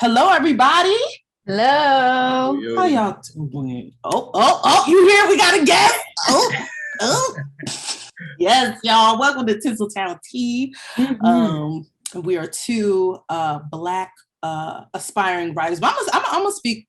Hello, everybody. Hello. How y'all doing? Oh, you here? We got a guest. Oh. Yes, y'all. Welcome to Tinsel Town Tea. We are two Black aspiring writers. But I'm gonna speak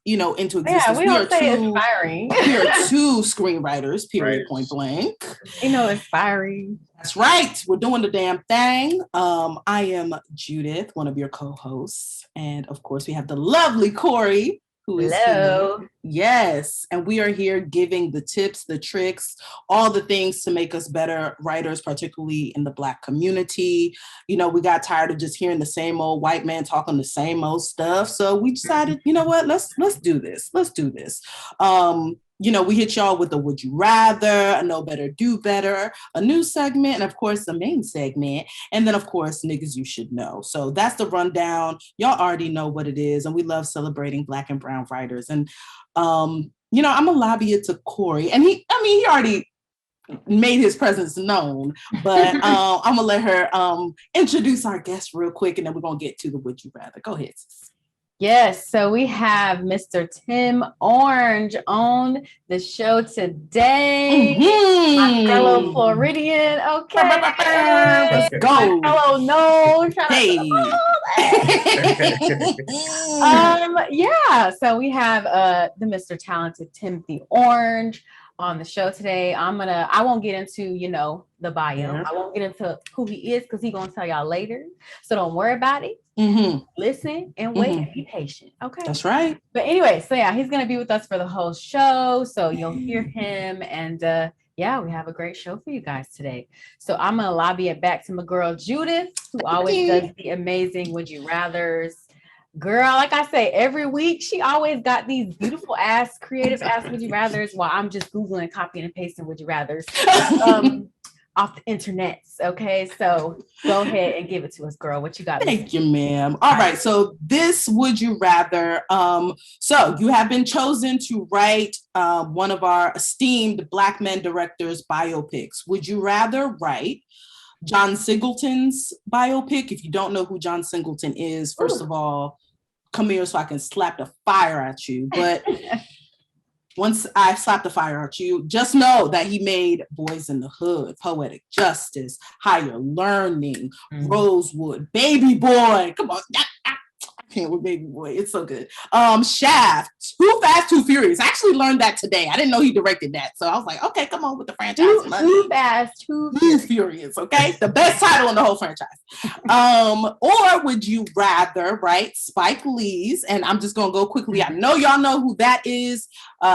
into existence. Yeah, we don't say aspiring. We are two screenwriters, period, right. Point blank. Aspiring. That's right. We're doing the damn thing. I am Judith, one of your co-hosts. And of course, we have the lovely Cory, who is here. Yes. And we are here giving the tips, the tricks, all the things to make us better writers, particularly in the Black community. You know, we got tired of just hearing the same old white man talking the same old stuff. So we decided, you know what, let's do this. Let's do this. We hit y'all with the Would You Rather, a Know Better, Do Better, a new segment, and of course, the main segment. And then, of course, Niggas You Should Know. So that's the rundown. Y'all already know what it is. And we love celebrating Black and brown writers. And, I'm going to lobby it to Cory. And he already made his presence known. But I'm going to let her introduce our guest real quick. And then we're going to get to the Would You Rather. Go ahead, sis. Yes, so we have Mr. Tim Orange on the show today. My fellow Floridian. Okay. Let's go. My fellow no. Hey. So we have the Mr. Talented Timothy Orange on the show today. I won't get into, the bio. Yeah. I won't get into who he is because he's going to tell y'all later. So don't worry about it. Listen and wait and be patient. Okay. That's right. But anyway, so he's going to be with us for the whole show. So you'll hear him. And we have a great show for you guys today. So I'm going to lobby it back to my girl, Judith, who always does the amazing Would You Rathers. Girl, like I say, every week, she always got these beautiful ass, creative ass Would You Rathers while I'm just Googling, copying and pasting Would You Rathers off the internets. Okay, so go ahead and give it to us, girl. What you got? Thank you, ma'am. All right, so this Would You Rather. So you have been chosen to write one of our esteemed Black men directors' biopics. Would you rather write John Singleton's biopic? If you don't know who John Singleton is, first of all, come here so I can slap the fire at you. But once I slap the fire at you, just know that he made Boys in the Hood, Poetic Justice, Higher Learning, Rosewood, Baby Boy. Come on. I can't with Baby Boy. It's so good. Shaft, Too Fast, Too Furious. I actually learned that today. I didn't know he directed that. So I was like, okay, come on with the franchise. Too Fast, Too Furious. Okay. The best title in the whole franchise. Or would you rather write Spike Lee's? And I'm just going to go quickly. I know y'all know who that is.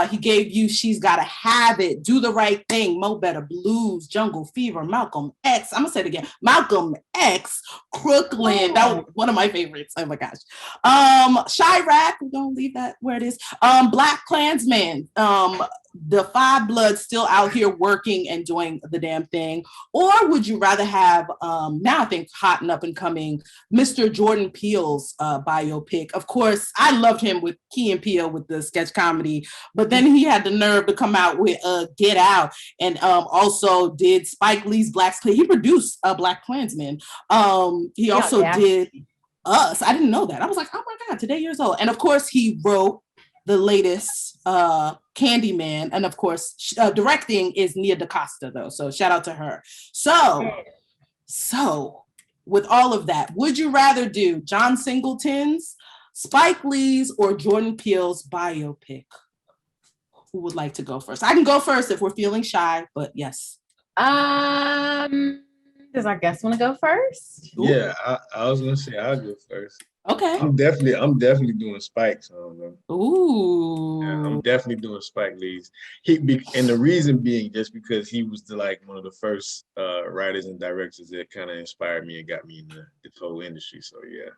He gave you She's Gotta Have It, Do the Right Thing, Mo Better Blues, Jungle Fever, Malcolm X. I'm going to say it again. Malcolm X, Crooklyn. That was one of my favorites. Oh my gosh. Chirac, we're going to leave that where it is. Black Klansman, the Five Bloods still out here working and doing the damn thing. Or would you rather have, now I think hot and up and coming, Mr. Jordan Peele's biopic? Of course, I loved him with Key and Peele with the sketch comedy, but then he had the nerve to come out with Get Out, and also did Spike Lee's He produced Black Klansman. He also did Us. I didn't know that. I was like, oh my God, today years old. And of course, he wrote the latest Candyman, and of course directing is Nia DaCosta, though, so shout out to her. So with all of that, would you rather do John Singleton's, Spike Lee's, or Jordan Peele's biopic? Who would like to go first? I can go first if we're feeling shy, but yes. Does our guest want to go first? Yeah, I was gonna say I'll go first. Okay. I'm definitely doing Spike. So I don't know. Ooh. Yeah, I'm definitely doing Spike Lee's. And the reason being just because he was one of the first writers and directors that kind of inspired me and got me in the whole industry. So yeah.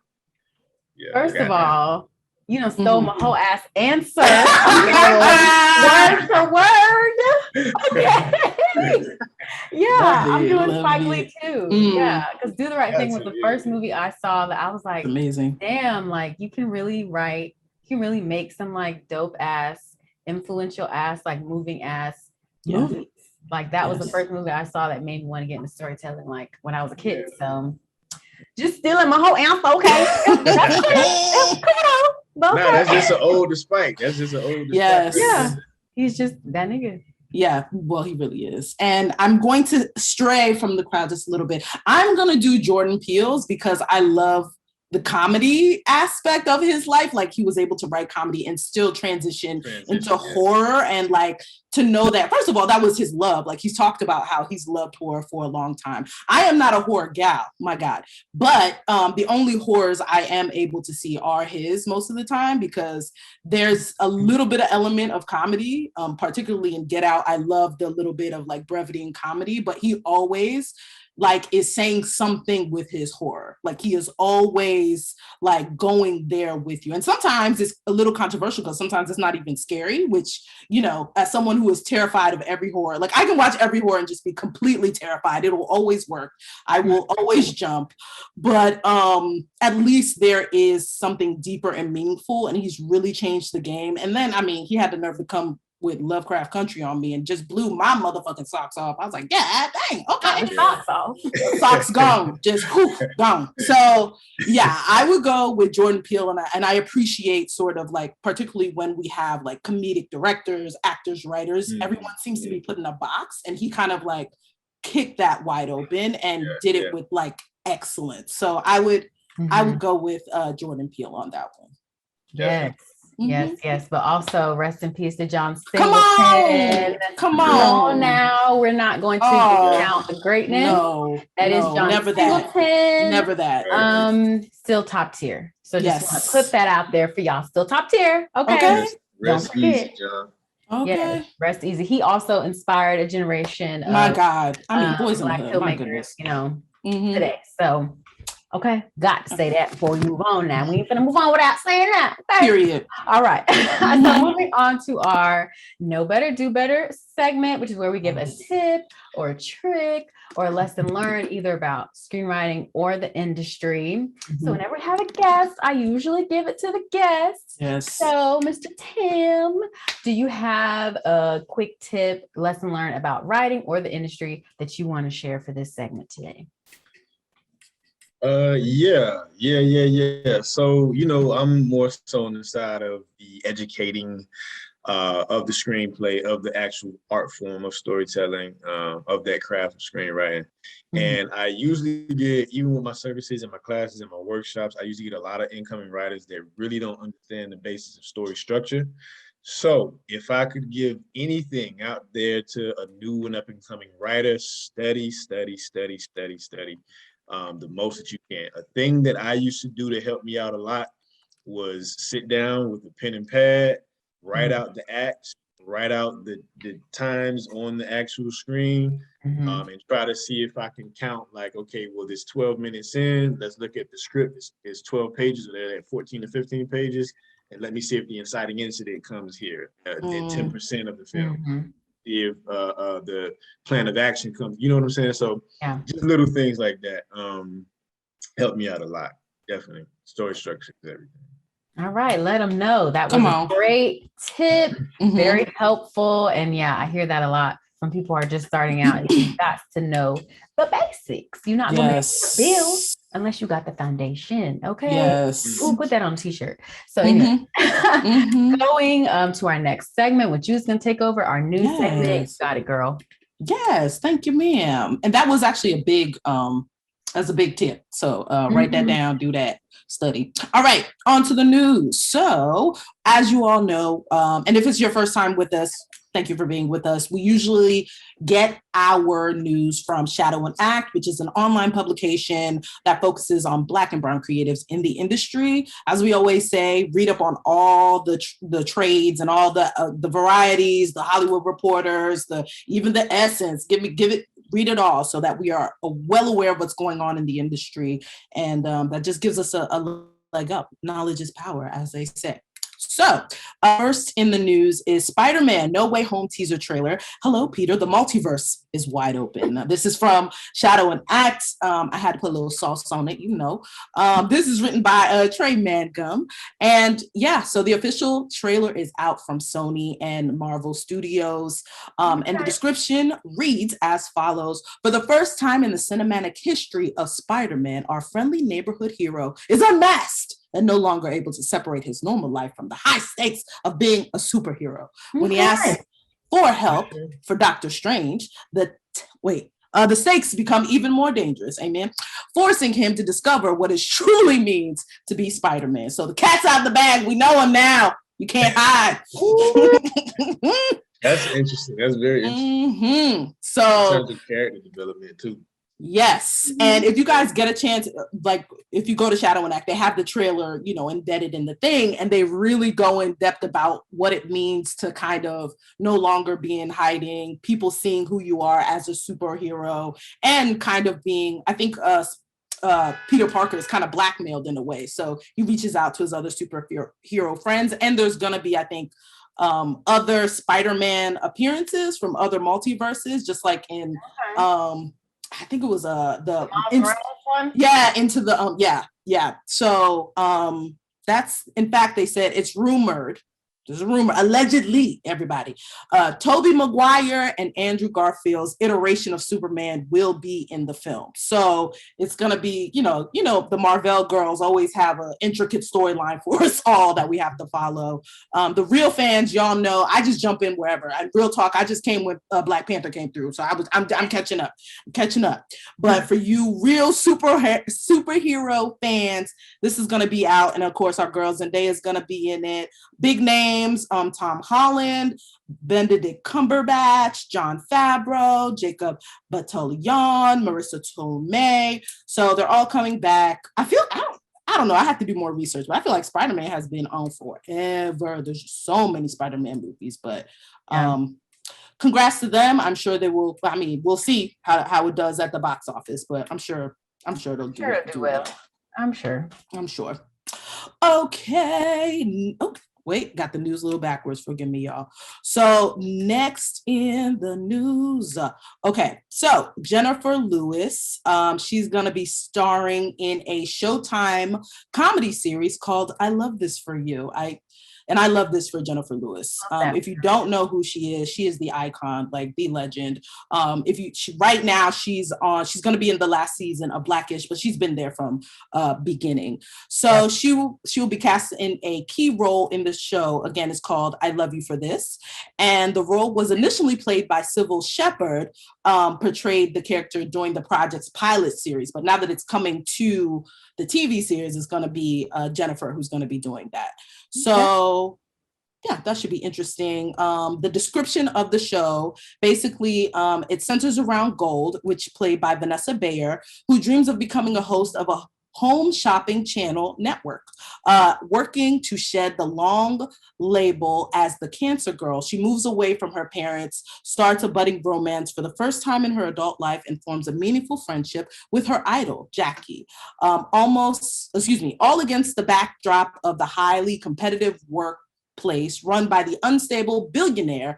First of all, you done stole my whole ass answer. Word for word. Okay. Yeah, I'm doing Spike Lee too. Yeah, because Do the Right Thing was the first movie I saw that I was like, amazing. Damn, like you can really write, you can really make some like dope ass, influential ass, like moving ass movies. Like that was the first movie I saw that made me want to get into storytelling, like when I was a kid. So just stealing my whole answer. Okay. Come on. Nah, Okay. that's just an older Spike. That's just an older Yes. Spike. Yeah. He's just that nigga. Yeah, well, he really is. And I'm going to stray from the crowd just a little bit. I'm going to do Jordan Peele's because I love the comedy aspect of his life. Like, he was able to write comedy and still transition into horror. And like, to know that, first of all, that was his love. Like, he's talked about how he's loved horror for a long time. I am not a horror gal, my God. But the only horrors I am able to see are his most of the time, because there's a little bit of element of comedy, particularly in Get Out. I love the little bit of like brevity and comedy, but he always like is saying something with his horror. Like, he is always like going there with you. And sometimes it's a little controversial because sometimes it's not even scary, which, you know, as someone who is terrified of every horror, like I can watch every horror and just be completely terrified. It will always work. I will always jump. But at least there is something deeper and meaningful, and he's really changed the game. And then, I mean, he had the nerve to come with Lovecraft Country on me and just blew my motherfucking socks off. I was like, yeah, dang, okay. Socks off. Socks gone, just gone. So yeah, I would go with Jordan Peele, and I appreciate sort of like, particularly when we have like comedic directors, actors, writers, everyone seems to be put in a box, and he kind of like kicked that wide open and did it with like excellence. So I would go with Jordan Peele on that one. Yes. Yes, but also rest in peace to John Singleton. Come on now. We're not going to count the greatness. No, that is John Singleton. Never that. Still top tier. So just want to put that out there for y'all. Still top tier. Okay. Rest easy, John. Okay. Yes, rest easy. He also inspired a generation of, my God. I mean, boys Black in the hood, my filmmakers, goodness. you know, today. So okay, got to say that before we move on now. We ain't finna move on without saying that. Okay. Period. All right. So moving on to our Know Better, Do Better segment, which is where we give a tip or a trick or a lesson learned either about screenwriting or the industry. So whenever we have a guest, I usually give it to the guest. Yes. So Mr. Tim, do you have a quick tip, lesson learned about writing or the industry that you want to share for this segment today? Yeah. So, you know, I'm more so on the side of the educating of the screenplay, of the actual art form of storytelling, of that craft of screenwriting. And I usually get, even with my services and my classes and my workshops, I usually get a lot of incoming writers that really don't understand the basis of story structure. So if I could give anything out there to a new and up and coming writer, study. The most that you can. A thing that I used to do to help me out a lot was sit down with a pen and pad, write out the acts, write out the times on the actual screen, and try to see if I can count like, okay, well, there's 12 minutes in, let's look at the script. It's 12 pages, or they're at 14 to 15 pages, and let me see if the inciting incident comes here at 10% of the film. If the plan of action comes, you know what I'm saying? So just little things like that help me out a lot. Definitely. Story structure is everything. All right, let them know. That was a great tip, very helpful. And yeah, I hear that a lot. When people are just starting out, you've got to know the basics. You're not going to build unless you got the foundation. Okay. Yes. Ooh, put that on a t-shirt. So anyway, going to our next segment, which Judith's going to take over our new segment. Got it, girl. Yes. Thank you, ma'am. And that was actually a big, that's a big tip. So write that down, do that, study. All right, on to the news. So as you all know, and if it's your first time with us, thank you for being with us. We usually get our news from Shadow and Act, which is an online publication that focuses on Black and Brown creatives in the industry. As we always say, read up on all the trades and all the varieties, the Hollywood Reporters, even the Essence. Read it all so that we are well aware of what's going on in the industry. And that just gives us a leg up. Knowledge is power, as they say. So first in the news is Spider-Man No Way Home teaser trailer. Hello, Peter. The multiverse is wide open. Now, this is from Shadow and Act. I had to put a little sauce on it, you know. This is written by Trey Mangum. And yeah, so the official trailer is out from Sony and Marvel Studios. And the description reads as follows. For the first time in the cinematic history of Spider-Man, our friendly neighborhood hero is unmasked and no longer able to separate his normal life from the high stakes of being a superhero. When he asks for help for Doctor Strange, the stakes become even more dangerous, amen, forcing him to discover what it truly means to be Spider-Man. So the cat's out of the bag. We know him now. You can't hide. That's interesting. That's very interesting. Mm-hmm. So in terms of character development too. Yes. And if you guys get a chance, like if you go to Shadow and Act, they have the trailer, you know, embedded in the thing, and they really go in depth about what it means to kind of no longer be in hiding, people seeing who you are as a superhero, and kind of being, I think Peter Parker is kind of blackmailed in a way. So he reaches out to his other superhero friends, and there's going to be, I think, other Spider-Man appearances from other multiverses, just like in I think it was one. Yeah, into the yeah. So that's, in fact, they said it's rumored. There's a rumor, allegedly, everybody. Tobey Maguire and Andrew Garfield's iteration of Superman will be in the film. So it's gonna be, you know, the Marvel girls always have an intricate storyline for us all that we have to follow. The real fans, y'all know, I just jump in wherever. Real talk, I just came when Black Panther came through, so I'm catching up. But for you real superhero fans, this is gonna be out, and of course our girl Zendaya is gonna be in it. Big names, Tom Holland, Benedict Cumberbatch, Jon Favreau, Jacob Batalon, Marissa Tomei. So they're all coming back. I don't know. I have to do more research, but I feel like Spider-Man has been on forever. There's so many Spider-Man movies, but congrats to them. I'm sure they will. I mean, we'll see how it does at the box office, but I'm sure they'll do well. I'm sure. Okay. Wait, got the news a little backwards. Forgive me, y'all. So next in the news. Okay, so Jennifer Lewis, she's going to be starring in a Showtime comedy series called I Love This For You. I love this for Jennifer Lewis. If you don't know who she is the icon, like the legend. Right now she's going to be in the last season of Blackish, but she's been there from beginning. So she will be cast in a key role in the show. Again, it's called I Love You For This. And the role was initially played by Sybil Shepherd, portrayed the character during the project's pilot series. But now that it's coming to the TV series, it's going to be Jennifer who's going to be doing that. So yeah, that should be interesting. The description of the show, basically, it centers around Gold, which played by Vanessa Bayer, who dreams of becoming a host of a home shopping channel network. Working to shed the long label as the cancer girl, she moves away from her parents, starts a budding romance for the first time in her adult life, and forms a meaningful friendship with her idol, Jackie. All against the backdrop of the highly competitive workplace run by the unstable billionaire,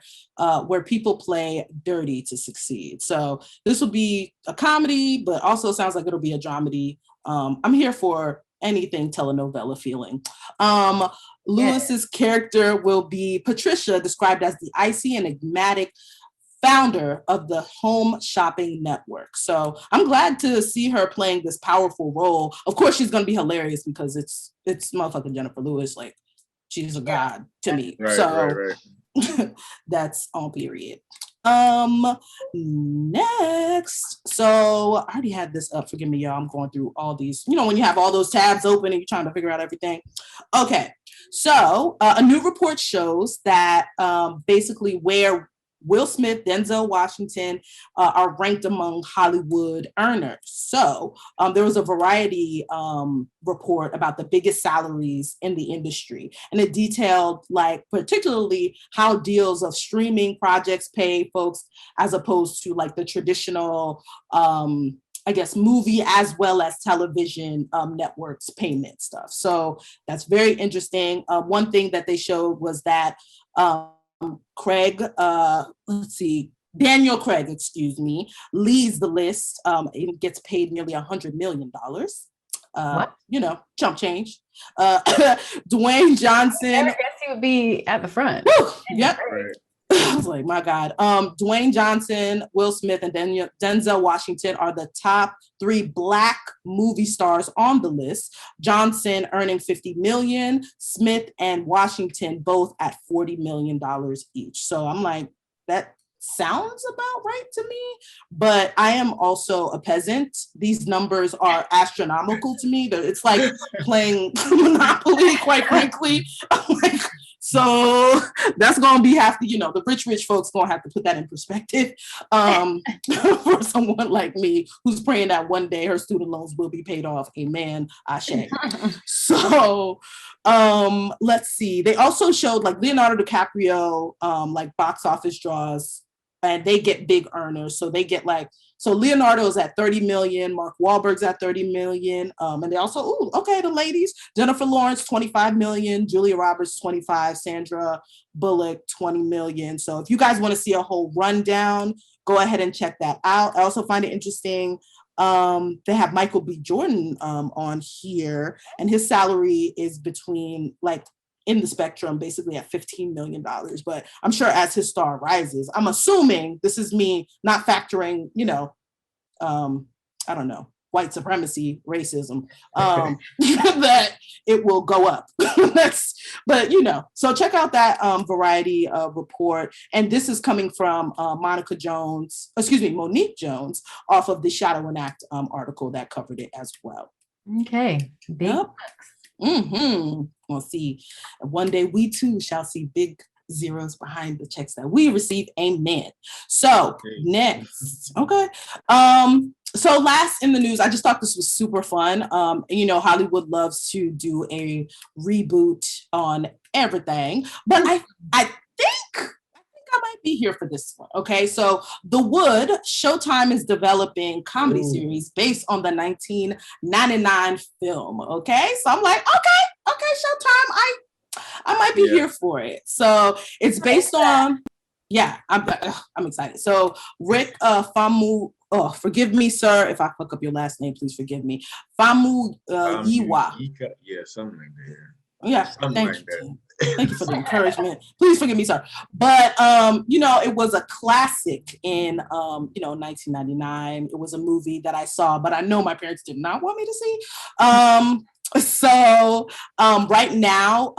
where people play dirty to succeed. So this will be a comedy, but also sounds like it'll be a dramedy. I'm here for anything telenovela feeling. Lewis's character will be Patricia, described as the icy and enigmatic founder of the home shopping network. So I'm glad to see her playing this powerful role. Of course, she's going to be hilarious because it's motherfucking Jennifer Lewis. Like, she's a god to me. Right. That's on period. Next. So I already had this up. Forgive me, y'all. I'm going through all these, when you have all those tabs open and you're trying to figure out everything. Okay. So a new report shows that basically where Will Smith, Denzel Washington are ranked among Hollywood earners. So there was a Variety report about the biggest salaries in the industry. And it detailed, like, particularly how deals of streaming projects pay folks as opposed to like the traditional I guess, movie as well as television networks payment stuff. So that's very interesting. One thing that they showed was that Daniel Craig, leads the list. It gets paid nearly $100 million. Chump change. Dwayne Johnson. I guess he would be at the front. Yep. I was like, my God. Dwayne Johnson, Will Smith, and Denzel Washington are the top 3 Black movie stars on the list. Johnson earning $50 million, Smith and Washington both at $40 million each. So I'm like, that sounds about right to me, but I am also a peasant. These numbers are astronomical to me. It's like playing Monopoly, quite frankly. So that's going to be the rich folks going to have to put that in perspective for someone like me who's praying that one day her student loans will be paid off. Amen. Ashe. So let's see. They also showed like Leonardo DiCaprio, like box office draws, and they get big earners. So they get so Leonardo's at 30 million, Mark Wahlberg's at 30 million. And they also, the ladies, Jennifer Lawrence, 25 million, Julia Roberts, 25, Sandra Bullock, 20 million. So if you guys want to see a whole rundown, go ahead and check that out. I also find it interesting. They have Michael B. Jordan on here, and his salary is between in the spectrum, basically at $15 million. But I'm sure as his star rises, I'm assuming, this is me not factoring, I don't know, white supremacy, racism, that it will go up. So check out that Variety report. And this is coming from Monique Jones off of the Shadow and Act article that covered it as well. Okay. Big bucks. We'll see. One day we too shall see big zeros behind the checks that we receive. Amen. So next, so last in the news, I just thought this was super fun. Hollywood loves to do a reboot on everything, but I think I might be here for this one. Okay, so The Wood, Showtime is developing comedy series based on the 1999 film. Okay, so I'm like, okay, Showtime, I might be here for it. So it's based on, I'm excited. So Rick Famu, forgive me, sir, if I fuck up your last name, please forgive me. Famu Yiwa. Yeah, something like that. Yeah, thank you. Thank you for the encouragement. Please forgive me, sir. But it was a classic in 1999. It was a movie that I saw, but I know my parents did not want me to see. So right now,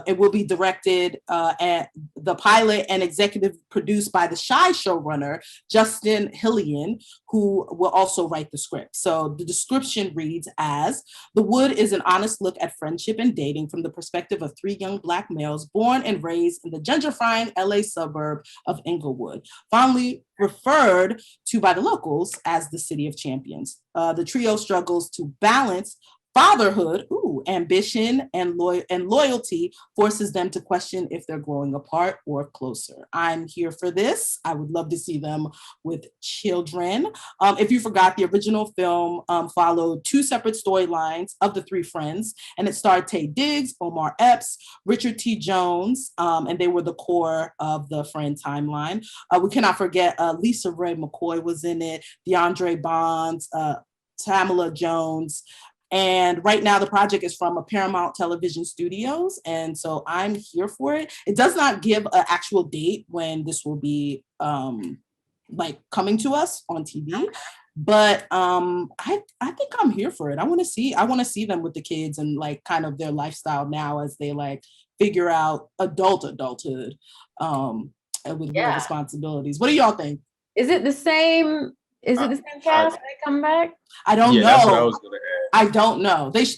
it will be directed at the pilot and executive produced by the Shy showrunner, Justin Hillian, who will also write the script. So the description reads as, The Wood is an honest look at friendship and dating from the perspective of 3 young Black males born and raised in the gentrifying LA suburb of Inglewood, fondly referred to by the locals as the City of Champions. The trio struggles to balance fatherhood, ambition, and loyalty forces them to question if they're growing apart or closer. I'm here for this. I would love to see them with children. If you forgot, the original film followed 2 separate storylines of the 3 friends, and it starred Taye Diggs, Omar Epps, Richard T. Jones, and they were the core of the friend timeline. We cannot forget Lisa Ray McCoy was in it, DeAndre Bonds, Tamala Jones. And right now the project is from a Paramount Television Studios. And so I'm here for it. It does not give an actual date when this will be coming to us on TV. But I think I'm here for it. I want to see them with the kids and kind of their lifestyle now as they figure out adulthood with real responsibilities. What do y'all think? Is it the same cast when they come back? I don't know. That's what I was gonna ask. I don't know. That's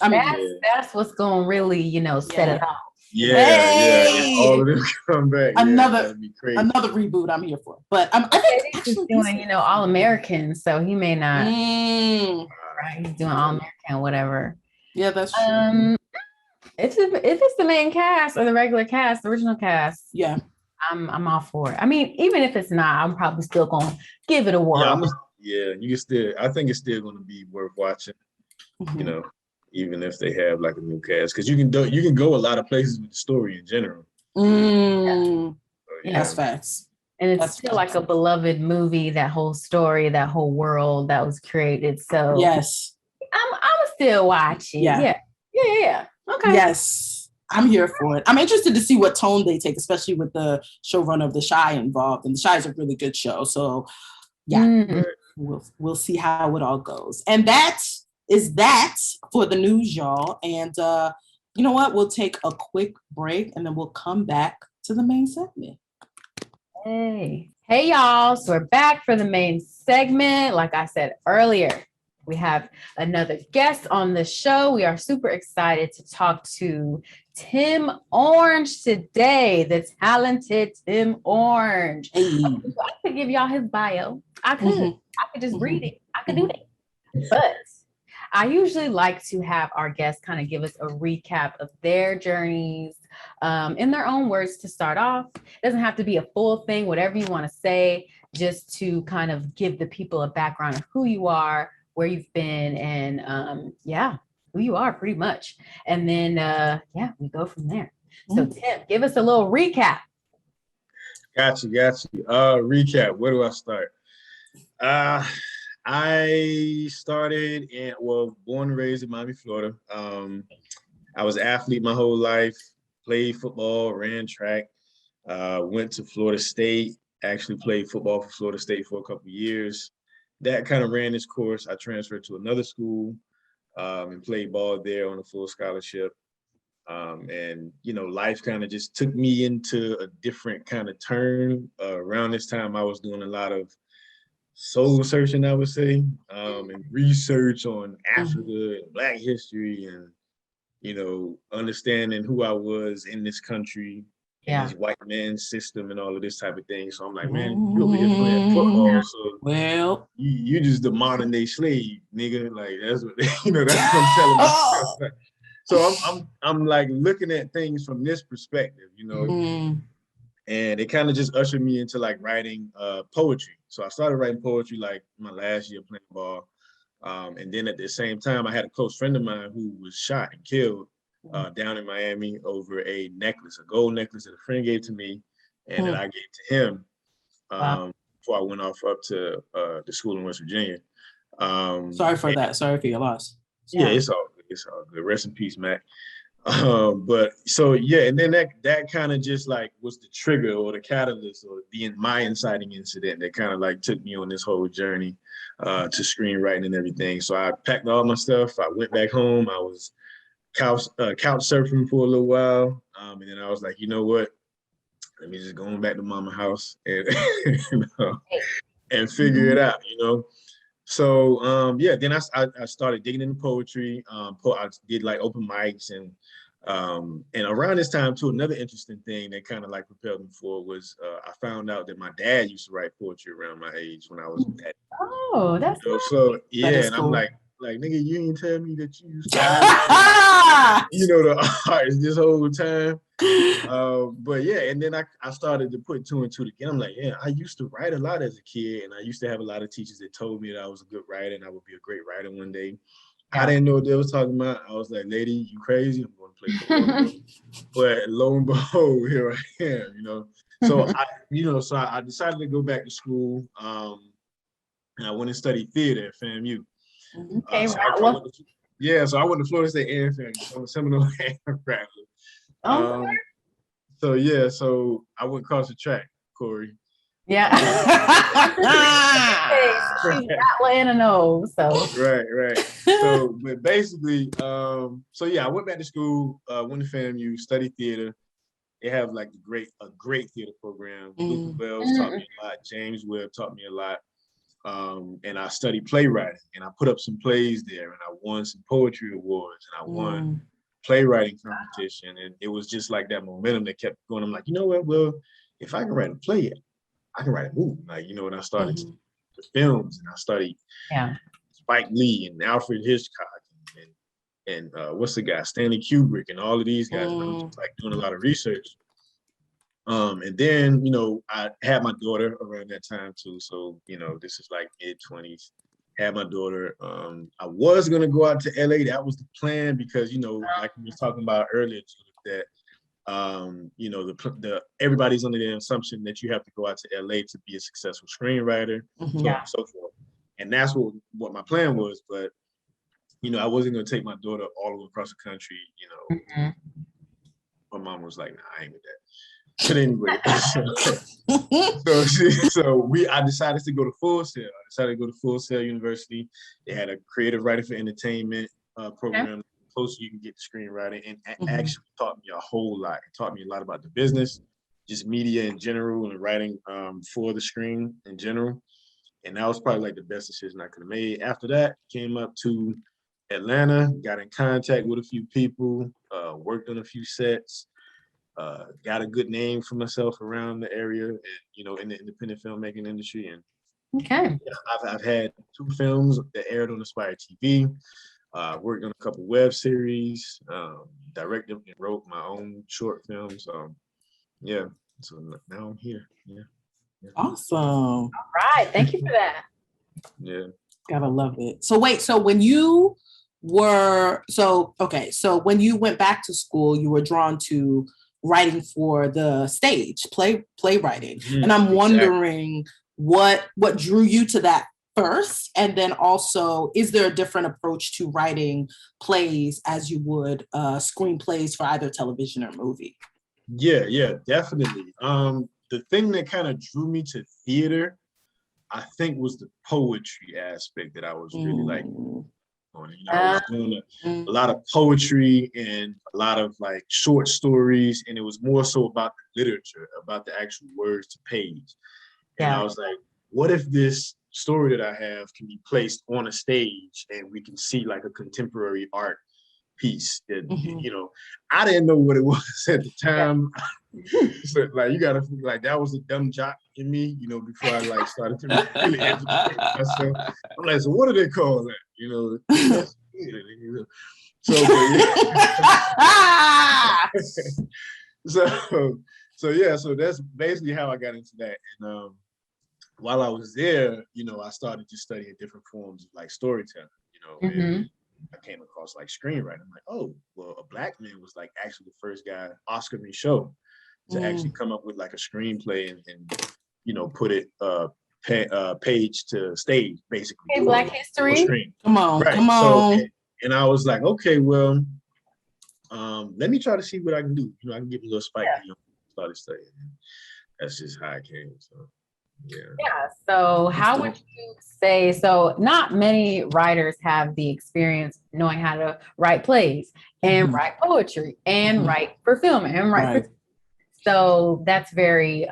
what's going to really, set it off. Yeah. All of them come back. Another reboot I'm here for. But I think he's doing, All American, so he may not. Right, he's doing All American, whatever. Yeah, that's true. If it's the main cast or the regular cast, the original cast, yeah, I'm all for it. I mean, even if it's not, I'm probably still gonna give it a whirl. Yeah, you can still. I think it's still going to be worth watching. You know, even if they have like a new cast, because you can go a lot of places with the story in general. That's facts. And it's still like a beloved movie, that whole story, that whole world that was created. So yes, I'm still watching. Yeah. Okay. Yes, I'm here for it. I'm interested to see what tone they take, especially with the showrunner of The Chi involved. And The Chi is a really good show. So yeah, we'll see how it all goes. And that is that for the news, y'all. And you know what? We'll take a quick break and then we'll come back to the main segment. Hey, y'all. So we're back for the main segment. Like I said earlier, we have another guest on the show. We are super excited to talk to Tim Orange today, the talented Tim Orange. I could give y'all his bio. I could just read it. I could do that. But I usually like to have our guests kind of give us a recap of their journeys in their own words to start off. It doesn't have to be a full thing, whatever you want to say, just to kind of give the people a background of who you are, where you've been, and who you are pretty much. And then, we go from there. So Tim, give us a little recap. Got you. Recap, where do I start? I started born and raised in Miami, Florida. I was an athlete my whole life, played football, ran track, went to Florida State, actually played football for Florida State for a couple of years. That kind of ran its course. I transferred to another school and played ball there on a full scholarship. And, life kind of just took me into a different kind of turn. Around this time, I was doing a lot of soul searching, I would say, and research on Africa and Black history and, understanding who I was in this country, in this white man's system and all of this type of thing. So I'm like, man, you over here playing football, so you just the modern day slave, nigga. Like that's what that's what I'm telling myself. So I'm like looking at things from this perspective, and it kind of just ushered me into like writing poetry. So I started writing poetry like my last year playing ball. And then at the same time, I had a close friend of mine who was shot and killed down in Miami over a necklace, a gold necklace that a friend gave to me and that I gave to him before I went off up to the school in West Virginia. Sorry for that. Sorry for your loss. Yeah, it's all good. It's all good. Rest in peace, Mac. But so and then that kind of just like was the trigger or the catalyst or my inciting incident that kind of like took me on this whole journey to screenwriting and everything. So I packed all my stuff. I went back home. I was couch surfing for a little while, and then I was like, you know what? Let me just go back to mama's house and and figure it out, So then I started digging into poetry. I did like open mics and around this time too, another interesting thing that kind of like propelled me forward was I found out that my dad used to write poetry around my age when I was at. Oh, that's nice. So and cool. I'm like nigga, you didn't tell me that you used to write, the arts this whole time. But and then I started to put two and two together. I'm like, I used to write a lot as a kid, and I used to have a lot of teachers that told me that I was a good writer and I would be a great writer one day. I didn't know what they was talking about. I was like, lady, you crazy? I'm going to play football. But lo and behold, here I am, So I decided to go back to school, and I went and studied theater at FAMU. Okay, so I went to Florida State and FAMU. So I'm a Seminole and Rattler. So I went across the track, Cory. Yeah. She's Rattler and a nose. So right. So, but basically, I went back to school, went to FAMU, studied theater. They have like a great theater program. Luther Wells taught me a lot. James Webb taught me a lot. And I studied playwriting, and I put up some plays there, and I won some poetry awards, and I won playwriting competition, and it was just like that momentum that kept going. I'm like, you know what? Well, if I can write a play, I can write a movie. Like, and I started the films, and I studied Spike Lee and Alfred Hitchcock and what's the guy, Stanley Kubrick, and all of these guys. And I was just like doing a lot of research. And then, I had my daughter around that time too. So, this is like mid-20s. Had my daughter. I was gonna go out to LA. That was the plan because, like we were talking about earlier, that everybody's under the assumption that you have to go out to LA to be a successful screenwriter, so on and so forth. And that's what my plan was. But, I wasn't gonna take my daughter all the way across the country. My mom was like, "Nah, I ain't with that." But anyway, I decided to go to Full Sail. I decided to go to Full Sail University. They had a creative writing for entertainment program. Close you can get to screenwriting, and actually taught me a whole lot. It taught me a lot about the business, just media in general, and writing for the screen in general. And that was probably like the best decision I could have made. After that, came up to Atlanta, got in contact with a few people, worked on a few sets. Got a good name for myself around the area, and in the independent filmmaking industry. And I've had 2 films that aired on Aspire TV. Worked on a couple web series, directed and wrote my own short films. So now I'm here. Awesome. All right, thank you for that. Yeah, gotta love it. So wait, so when you were so when you went back to school, you were drawn to writing for the stage, playwriting. And I'm wondering what drew you to that first, and then also, is there a different approach to writing plays as you would screenplays for either television or movie? Yeah, definitely. The thing that kind of drew me to theater, I think, was the poetry aspect that I was really like on. I was doing a lot of poetry and a lot of like short stories, and it was more so about the literature, about the actual words to page. And I was like, what if this story that I have can be placed on a stage and we can see like a contemporary art piece that, I didn't know what it was at the time. So like, you gotta think like that was a dumb jock in me, before I like started to really educate myself. I'm like, so what do they call that? So that's basically how I got into that. And while I was there, I started just studying different forms of like storytelling, and I came across like screenwriting. I'm like, oh, well, a Black man was like actually the first guy, Oscar Michaud, to actually come up with like a screenplay and put it page to stage, basically. Hey, Black history. Come on. So, and I was like, okay, well, let me try to see what I can do. I can give a little spike. Started studying. That's just how I came. So. Yeah. So how would you say, so not many writers have the experience knowing how to write plays and write poetry and write for film and write for, so that's very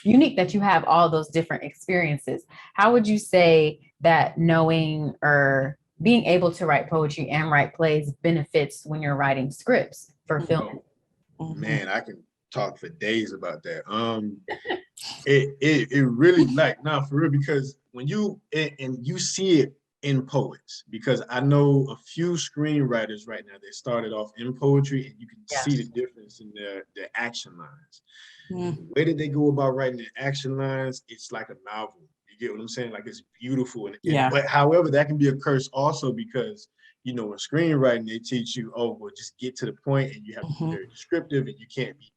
unique that you have all those different experiences. How would you say that knowing or being able to write poetry and write plays benefits when you're writing scripts for film? Man, I can talk for days about that. It really for real, because when you see it in poets, because I know a few screenwriters right now that started off in poetry, and you can see the difference in their action lines. The way that they go about writing their action lines, it's like a novel. You get what I'm saying? Like, it's beautiful. But however, that can be a curse also, because in screenwriting they teach you, just get to the point, and you have to be very descriptive, and you can't be.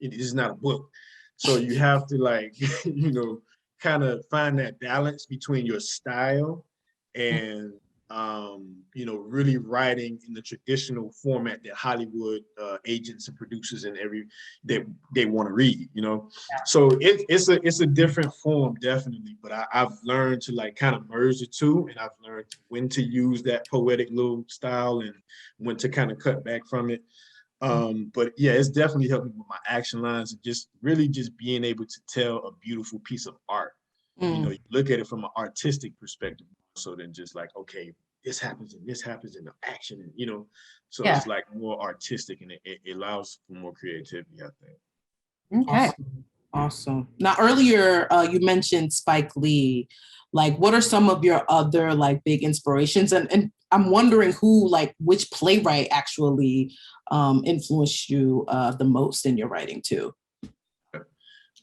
It is not a book. So you have to kind of find that balance between your style and, really writing in the traditional format that Hollywood agents and producers and they want to read, So it's a different form, definitely. But I've learned to kind of merge the two, and I've learned when to use that poetic little style and when to kind of cut back from it. But yeah, it's definitely helped me with my action lines and just being able to tell a beautiful piece of art. You look at it from an artistic perspective, so than just like, okay, this happens and the action, and so it's like more artistic, and it allows for more creativity, I think. Okay. Awesome. Now, earlier you mentioned Spike Lee. Like, what are some of your other like big inspirations? And I'm wondering which playwright actually influenced you the most in your writing too?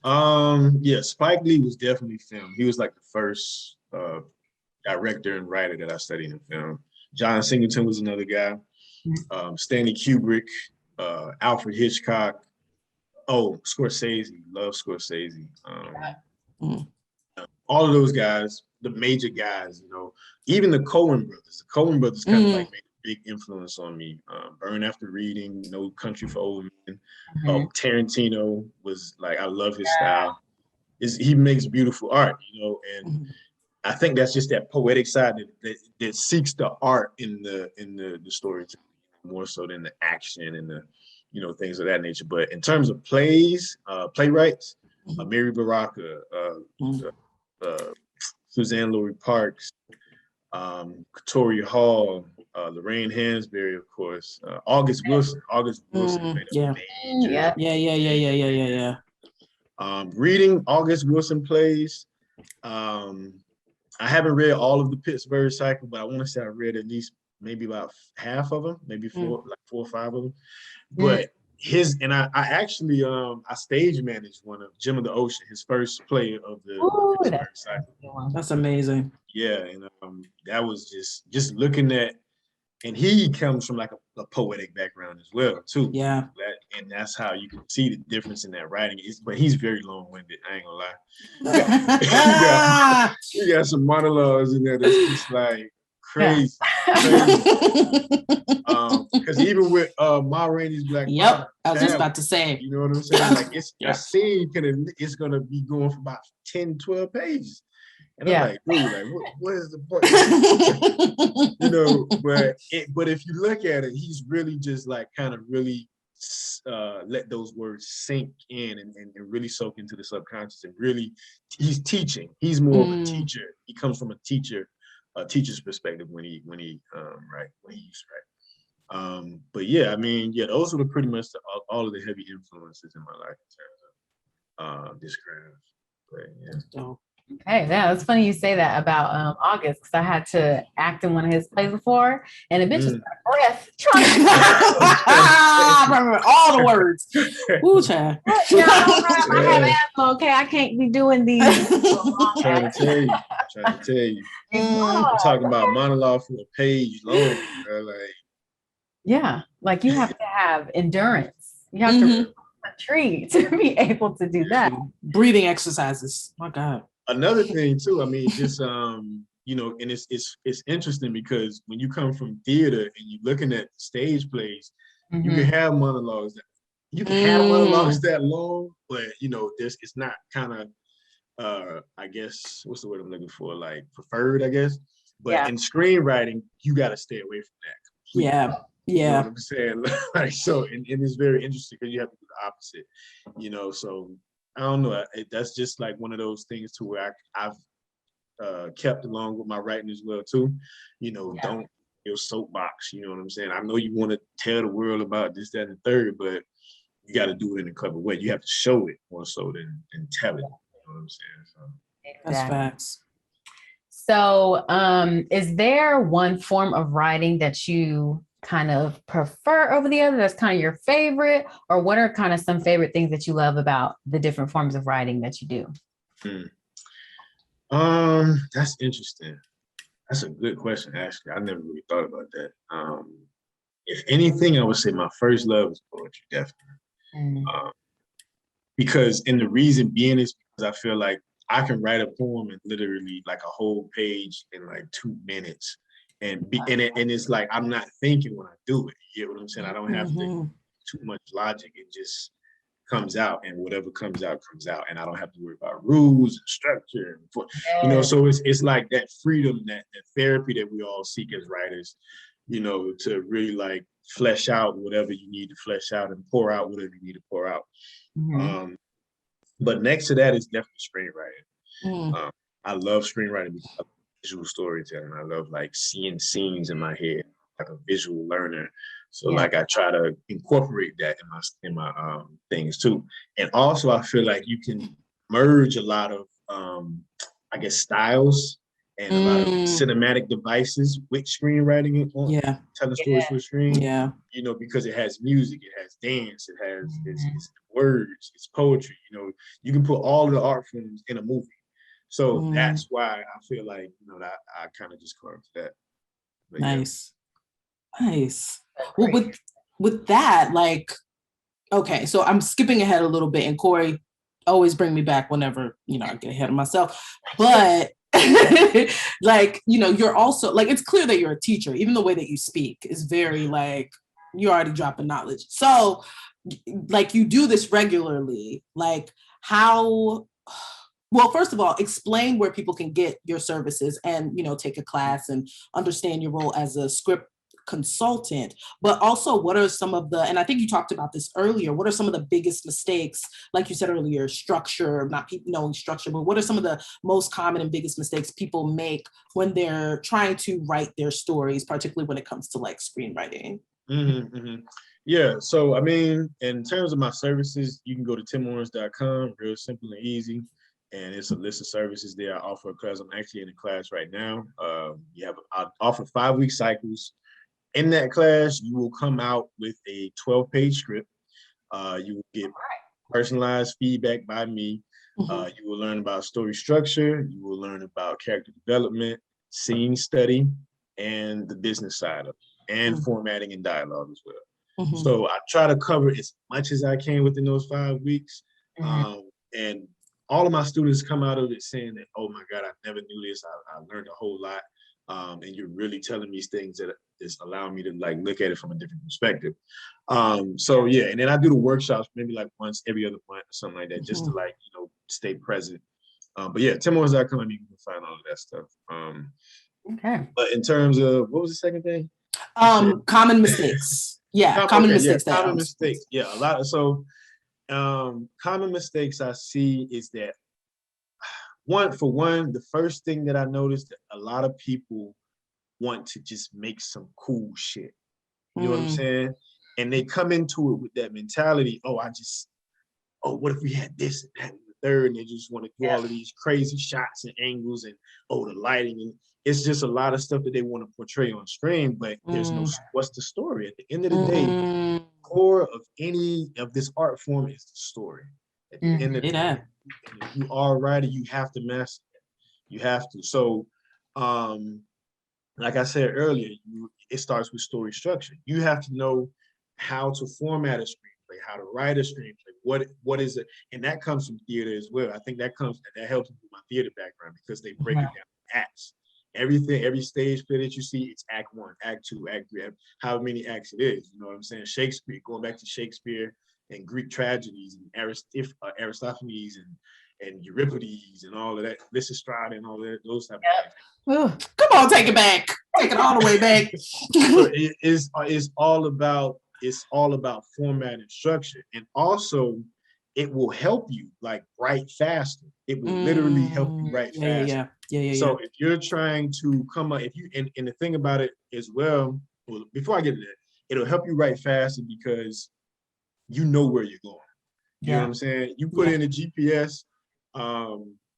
Yeah, Spike Lee was definitely film. He was like the first director and writer that I studied in film. John Singleton was another guy. Stanley Kubrick, Alfred Hitchcock. Oh, Scorsese, love Scorsese. All of those guys, the major guys, you know, even the Coen brothers. The Coen brothers kind of like made a big influence on me. Burn After Reading, No Country for Old Men. Tarantino was like, I love his style. He makes beautiful art, you know, and I think that's just that poetic side that seeks the art in the story more so than the action and the, you know, things of that nature. But in terms of plays, playwrights, Mary Baraka, Suzanne Laurie Parks, Katori Hall, Lorraine Hansberry, of course, August Wilson. August Wilson made a major. Reading August Wilson plays. I haven't read all of the Pittsburgh Cycle, but I want to say I read at least maybe about half of them, maybe four or five of them. But I actually I stage managed one of Jim of the Ocean, his first play of the Pittsburgh Cycle. That's amazing. Yeah, and that was just looking at, and he comes from like a poetic background as well too. Yeah, and that's how you can see the difference in that writing. But he's very long-winded. I ain't gonna lie. You got some monologues in there that's just like crazy. Because even with Ma Rainey's Black Mama, I was just about to say. You know what I'm saying? Like it's a scene it's gonna be going for about 10, 12 pages. And I'm like, dude, like, what is the point? You know, but if you look at it, he's really just like kind of really let those words sink in and really soak into the subconscious, and really he's teaching. He's more of a teacher. He comes from a teacher's perspective when he used to write. But yeah, I mean, yeah, those were pretty much all of the heavy influences in my life in terms of this craft. But yeah. Okay, yeah, it's funny you say that about August, because I had to act in one of his plays before, and the bitch was out of breath trying to I remember all the words. Ooh, child. I have asthma, okay? I can't be doing these. Trying to tell you. I'm talking about monologue for a page long. Like you have to have endurance. You have to a tree to be able to do that. Breathing exercises. My God. Another thing too, I mean, just you know, and it's interesting because when you come from theater and you're looking at stage plays, you can have monologues that long, but you know, it's not kind of I guess what's the word I'm looking for? Like preferred, I guess. But in screenwriting, you gotta stay away from that completely. You know what I'm saying? Like so, and it's very interesting because you have to do the opposite, you know, so I don't know. That's just like one of those things to where I've kept along with my writing as well too. You know, don't your soapbox. You know what I'm saying? I know you want to tell the world about this, that, and the third, but you got to do it in a clever way. You have to show it more so than tell it. You know what I'm saying? So. That's facts. So, is there one form of writing that you kind of prefer over the other, that's kind of your favorite, or what are kind of some favorite things that you love about the different forms of writing that you do? That's interesting. That's a good question, actually. I never really thought about that. If anything, I would say my first love is poetry, definitely. Because, and the reason being is because I feel like I can write a poem in literally like a whole page in like 2 minutes. And it's like I'm not thinking when I do it. You know what I'm saying? I don't have to too much logic. It just comes out, and whatever comes out, and I don't have to worry about rules and structure. You know, so it's like that freedom, that therapy that we all seek as writers. You know, to really like flesh out whatever you need to flesh out and pour out whatever you need to pour out. But next to that is definitely screenwriting. I love screenwriting because I love visual storytelling. I love like seeing scenes in my head, like a visual learner. So like I try to incorporate that in my things too. And also I feel like you can merge a lot of I guess styles and a lot of cinematic devices with screenwriting on telling stories for the screen. Yeah. You know, because it has music, it has dance, it has it's words, it's poetry. You know, you can put all of the art forms in a movie. So that's why I feel like, you know, that I kind of just carved that. But nice. Well, with that, like, okay, so I'm skipping ahead a little bit, and Cory, always bring me back whenever, you know, I get ahead of myself. But like, you know, you're also like, it's clear that you're a teacher. Even the way that you speak is very like, you're already dropping knowledge. So like, you do this regularly. Like, how? Well, first of all, explain where people can get your services and, you know, take a class and understand your role as a script consultant, but also what are some of the, and I think you talked about this earlier, what are some of the biggest mistakes, like you said earlier, structure, not people knowing structure, but what are some of the most common and biggest mistakes people make when they're trying to write their stories, particularly when it comes to like screenwriting? Yeah, so I mean, in terms of my services, you can go to timorange.com, real simple and easy. And it's a list of services there. I offer a class. I'm actually in a class right now. I offer 5-week cycles. In that class, you will come out with a 12-page script. You will get personalized feedback by me. You will learn about story structure. You will learn about character development, scene study, and the business side of it, and formatting and dialogue as well. So I try to cover as much as I can within those 5 weeks. And all of my students come out of it saying that, oh my God, I never knew this. I learned a whole lot. And you're really telling me things that is allowing me to like look at it from a different perspective. So yeah, and then I do the workshops maybe like once every other month or something like that, just to like, you know, stay present. But yeah, timorange.com, you can find all of that stuff. Okay. But in terms of, what was the second thing? Common mistakes. Yeah, common mistakes. Yeah, common mistakes. Yeah, a lot of, so common mistakes I see is that, the first thing that I noticed, that a lot of people want to just make some cool shit. You know what I'm saying? And they come into it with that mentality, what if we had this and that and the third, and they just want to do all of these crazy shots and angles and the lighting. And it's just a lot of stuff that they want to portray on screen, but there's no, what's the story? At the end of the day, core of any of this art form is the story. At the end of the day, if you are a writer, you have to master it. You have to. So, like I said earlier, it starts with story structure. You have to know how to format a screenplay, how to write a screenplay. What is it? And that comes from theater as well. I think that helps me with my theater background, because they break it down in acts. Everything, every stage play that you see, it's act 1, act 2, act 3, how many acts it is. You know what I'm saying? Shakespeare, going back to Shakespeare and Greek tragedies and Aristophanes and Euripides and all of that, Lysistrata and all that, those type of things. Come on, take it back. Take it all the way back. So it's all about format and structure. And also, it will help you like write faster. It will literally help you write faster. So if you're trying to come up, and the thing about it as well, before I get to that, it'll help you write faster because you know where you're going. You know what I'm saying? You put in a GPS,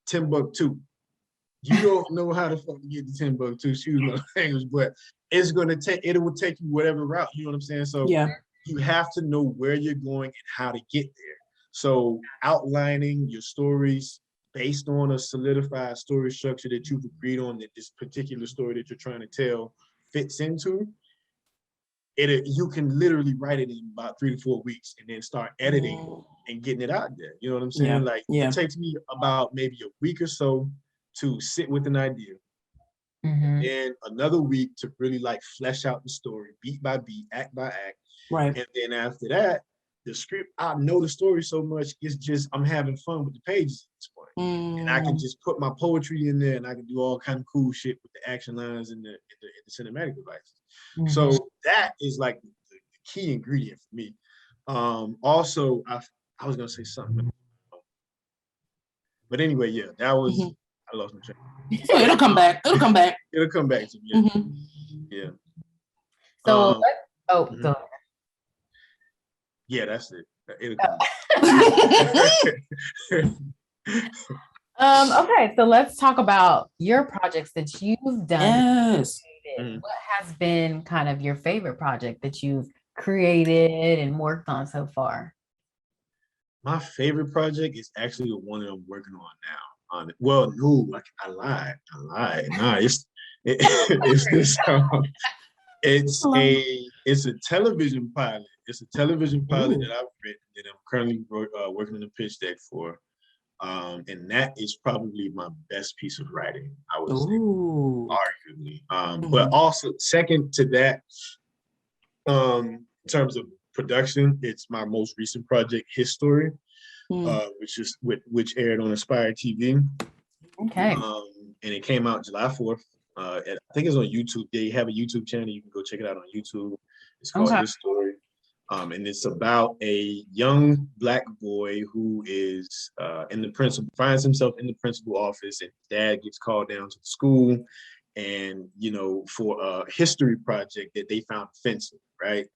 Timbuktu. You don't know how to fucking get to Timbuktu, excuse my language, but it will take you whatever route, you know what I'm saying? So you have to know where you're going and how to get there. So outlining your stories based on a solidified story structure that you've agreed on, that this particular story that you're trying to tell fits into, you can literally write it in about 3 to 4 weeks and then start editing and getting it out there. You know what I'm saying? It takes me about maybe a week or so to sit with an idea. And another week to really like flesh out the story, beat by beat, act by act. Right. And then after that, the script, I know the story so much, it's just, I'm having fun with the pages at this point. And I can just put my poetry in there, and I can do all kind of cool shit with the action lines and the cinematic devices. So that is like the key ingredient for me. Also, I was gonna say something, but anyway, yeah, that was, I lost my train. It'll come back. It'll come back. It'll come back to me. Yeah. So, go ahead. Yeah, that's it. It'll come back. Okay, so let's talk about your projects that you've done. Yes. What has been kind of your favorite project that you've created and worked on so far? My favorite project is actually the one that I'm working on now. Well, no, I lied. Nah, it's this. It's a television pilot. It's a television pilot that I've written that I'm currently working on the pitch deck for. And that is probably my best piece of writing, I would say, arguably. But also second to that, in terms of production, it's my most recent project, His Story, which aired on Aspire TV. Okay. And it came out July 4th. I think it's on YouTube. They have a YouTube channel. You can go check it out on YouTube. It's called His Story. And it's about a young Black boy who is finds himself in the principal office, and dad gets called down to the school, and for a history project that they found offensive, right?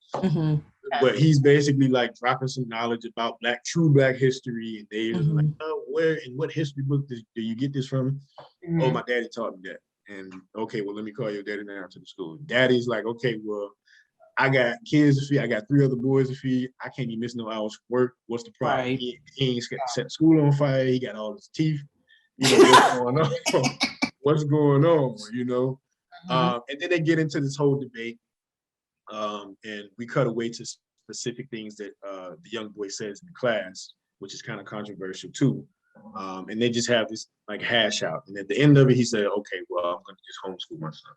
But he's basically like dropping some knowledge about true Black history, and they like, oh, where and what history book do you get this from? Oh, my daddy taught me that. And okay, well, let me call your daddy now to the school. Daddy's like, okay, well, I got kids to feed. I got 3 other boys to feed. I can't even miss no hours for work. What's the problem? Right. He ain't set school on fire. He got all his teeth. What's going on? What's going on? And then they get into this whole debate. And we cut away to specific things that the young boy says in the class, which is kind of controversial too. And they just have this like hash out. And at the end of it, he said, okay, well, I'm going to just homeschool my son.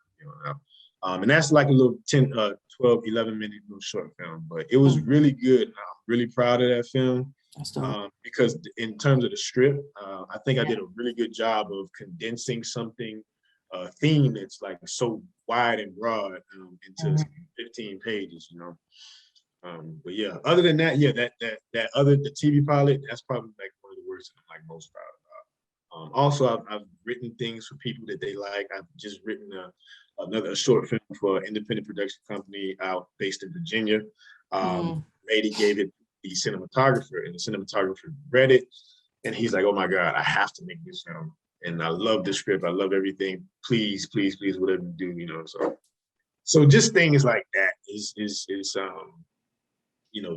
And that's like a little 10, 12, 11 minute little short film, but it was really good. I'm really proud of that film because in terms of the script, I think I did a really good job of condensing something, a theme that's like so wide and broad into 15 pages, But yeah, other than that, the TV pilot, that's probably like one of the worst I'm like most proud about. Also, I've written things for people that they like. I've just written another short film for an independent production company out based in Virginia. Lady gave it the cinematographer, and the cinematographer read it, and he's like, "Oh my God, I have to make this film." And I love the script. I love everything. Please, please, please, whatever you do, So just things like that is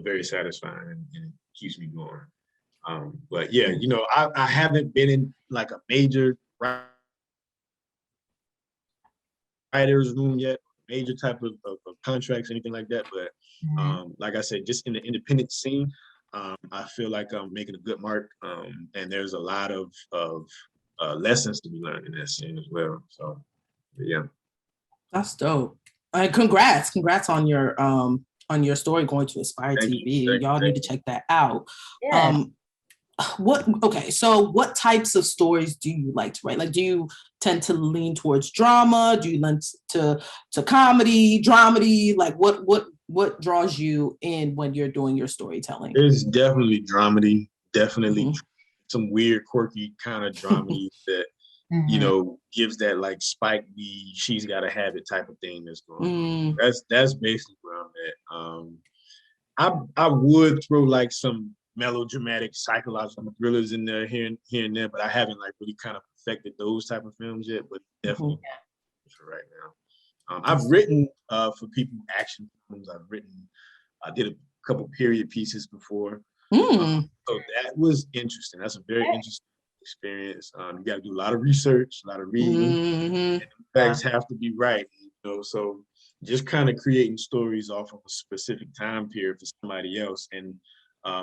very satisfying and it keeps me going. But yeah, I haven't been in like a major writer's room yet, major type of contracts, anything like that. But like I said, just in the independent scene, I feel like I'm making a good mark. And there's a lot of lessons to be learned in that scene as well. So yeah. That's dope. Congrats on your story going to Aspire TV. Y'all need to check that out. Yeah. So what types of stories do you like to write? Like, do you tend to lean towards drama? Do you lean to comedy, dramedy? Like what draws you in when you're doing your storytelling? There's definitely dramedy, definitely some weird, quirky kind of dramedy that gives that like Spike Lee, she's gotta have it type of thing that's going on. That's basically where I'm at. I would throw like some melodramatic psychological thrillers in there here and there, but I haven't like really kind of perfected those type of films yet, but definitely for right now. I've written for people action films. I did a couple period pieces before. So that was interesting. That's a very interesting experience. You got to do a lot of research, a lot of reading, and the facts have to be right. So just kind of creating stories off of a specific time period for somebody else, and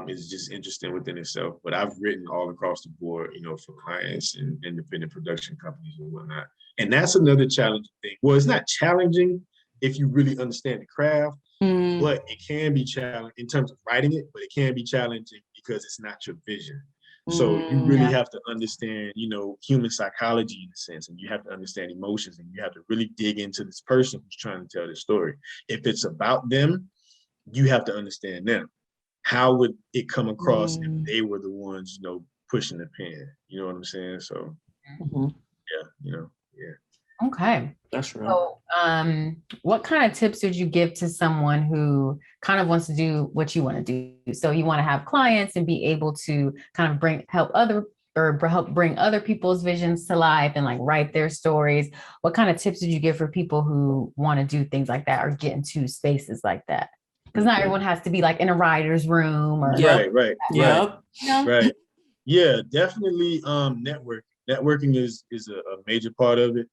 it's just interesting within itself. But I've written all across the board, for clients and independent production companies and whatnot. And that's another challenging thing. Well, it's not challenging if you really understand the craft, but it can be challenging in terms of writing it, but it can be challenging because it's not your vision. So you really have to understand, human psychology in a sense, and you have to understand emotions, and you have to really dig into this person who's trying to tell this story. If it's about them, you have to understand them. How would it come across if they were the ones, pushing the pen? You know what I'm saying? So yeah. Okay. That's real. So what kind of tips would you give to someone who kind of wants to do what you want to do? So you want to have clients and be able to kind of help other or help bring other people's visions to life and like write their stories. What kind of tips did you give for people who want to do things like that or get into spaces like that? Because not everyone has to be like in a writer's room or right. You know? Yeah, definitely. Networking is a major part of it.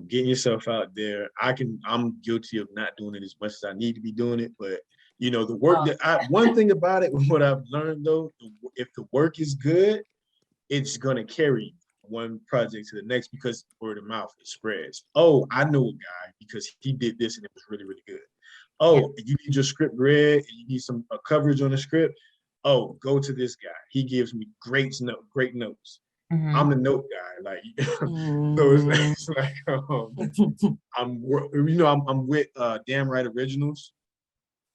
Getting yourself out there. I'm guilty of not doing it as much as I need to be doing it, but you know, the work one thing about it, what I've learned though, if the work is good, it's gonna carry one project to the next because word of mouth, it spreads. Oh, I know a guy because he did this and it was really, really good. Oh, you need your script read and you need some coverage on the script. Oh, go to this guy. He gives me great notes. Mm-hmm. I'm the note guy, like so it's like I'm with Damn Right Originals.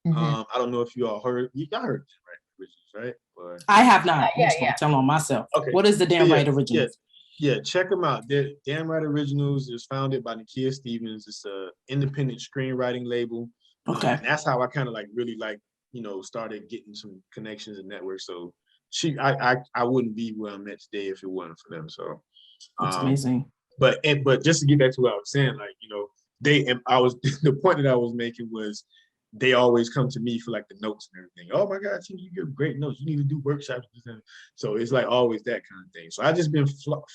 Mm-hmm. I don't know if you all heard. Y'all heard Damn Right Originals, right? Or, I have not. Yeah. Tell on myself. Okay. What is the Damn Right Originals? Yeah, check them out. Damn Right Originals is founded by Nakia Stevens. It's an independent screenwriting label. Okay. And that's how I kind of like really like, started getting some connections and networks. So I wouldn't be where I'm at today if it wasn't for them. So that's amazing. But just to get back to what I was saying, like, the point that I was making was they always come to me for like the notes and everything. Oh my God, you give great notes. You need to do workshops. So it's like always that kind of thing. So I just been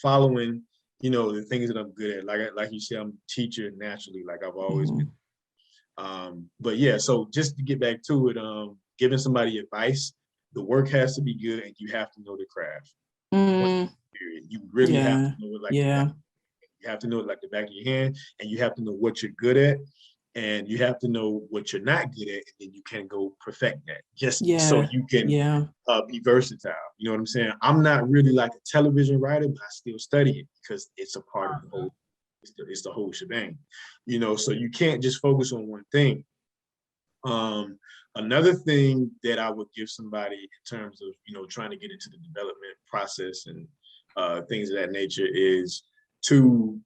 following, the things that I'm good at. Like you said, I'm a teacher naturally. Like I've always been. But yeah, so just to get back to it, giving somebody advice, the work has to be good and you have to know the craft. You really have to know it like you have to know it like the back of your hand, and you have to know what you're good at, and you have to know what you're not good at, and then you can go perfect that so you can be versatile. You know what I'm saying? I'm not really like a television writer, but I still study it because it's a part of the whole. It's the whole shebang. So you can't just focus on one thing. Another thing that I would give somebody in terms of, trying to get into the development process and things of that nature is to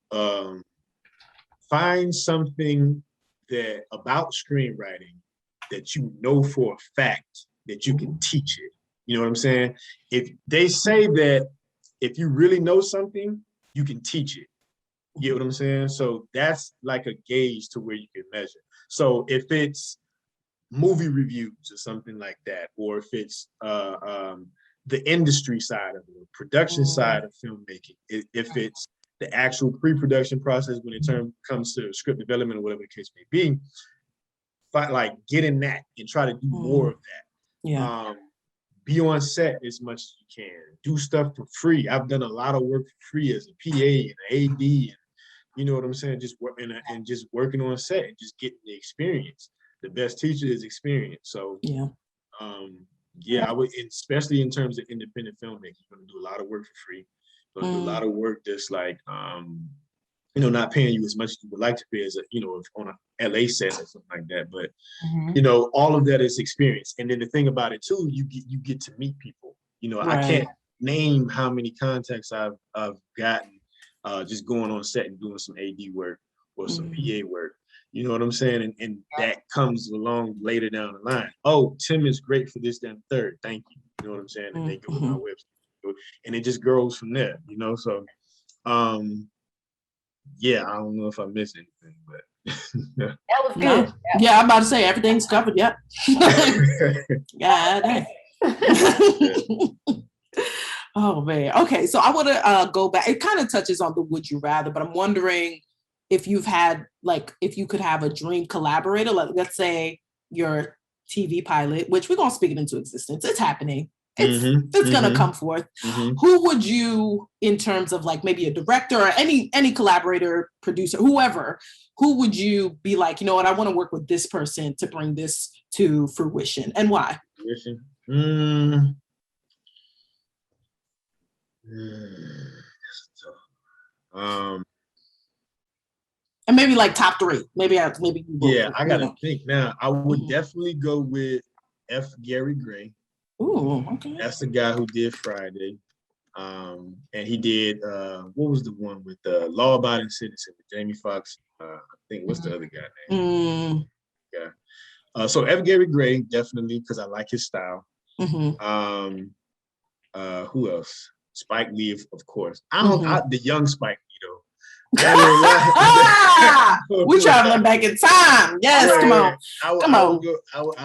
find something that about screenwriting that you know for a fact that you can teach it. You know what I'm saying? If they say that if you really know something, you can teach it. You get what I'm saying? So that's like a gauge to where you can measure. So if it's movie reviews or something like that, or if it's the industry side of it, production side of filmmaking, if it's the actual pre-production process when it comes to script development or whatever the case may be, like get in that and try to do more of that. Be on set as much as you can. Do stuff for free. I've done a lot of work for free as a PA and an AD, and you know what I'm saying? Just working on set and just getting the experience. The best teacher is experience. So I would, especially in terms of independent filmmaking, you're gonna do a lot of work for free. You're gonna do a lot of work that's like not paying you as much as you would like to pay as on a LA set or something like that. But all of that is experience. And then the thing about it too, you get to meet people. I can't name how many contacts I've gotten just going on set and doing some AD work or some PA work. You know what I'm saying? And that comes along later down the line. Oh, Tim is great for this, then third. Thank you. You know what I'm saying? And they go to my website. And it just grows from there, So I don't know if I missed anything, but that was good. Yeah, I'm about to say everything's covered. Yep. God. Oh man. Okay, so I want to go back. It kind of touches on the would you rather, but I'm wondering if you've had if you could have a dream collaborator, like let's say your TV pilot, which we're gonna speak it into existence. It's happening. It's gonna come forth. Who would you, in terms of like maybe a director or any collaborator, producer, whoever, who would you be like, you know what, I want to work with this person to bring this to fruition, and why? And maybe like top three. Maybe I gotta think now. I would definitely go with F. Gary Gray. Ooh, okay. That's the guy who did Friday. And he did what was the one with Law Abiding Citizen with Jamie Foxx? I think what's the other guy name? So F. Gary Gray, definitely, because I like his style. Who else? Spike Lee, of course. The young Spike Lee though. We're traveling back in time. Yes, come on. I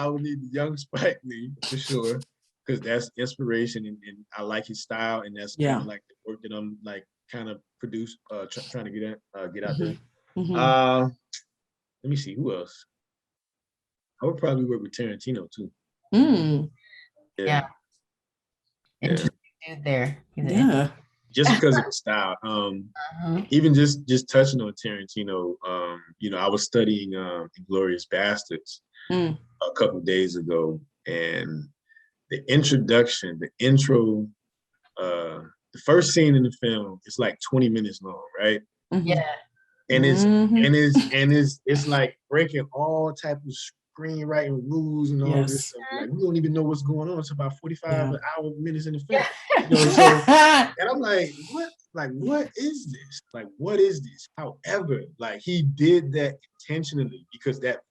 would need the young Spike Lee for sure, because that's inspiration, and I like his style, and that's kind of like the work that I'm like kind of trying to get out there. Let me see who else. I would probably work with Tarantino too. Yeah. Interesting dude there. Just because of the style. Even just touching on Tarantino, I was studying Inglourious Basterds a couple of days ago, and the intro, the first scene in the film is like 20 minutes long, right? Yeah. And it's like breaking all type of screenwriting rules and all this stuff. Like, we don't even know what's going on. It's about 45 minutes in the film. And I'm like, what? Like, what is this? Like, what is this? However, like, he did that intentionally, because that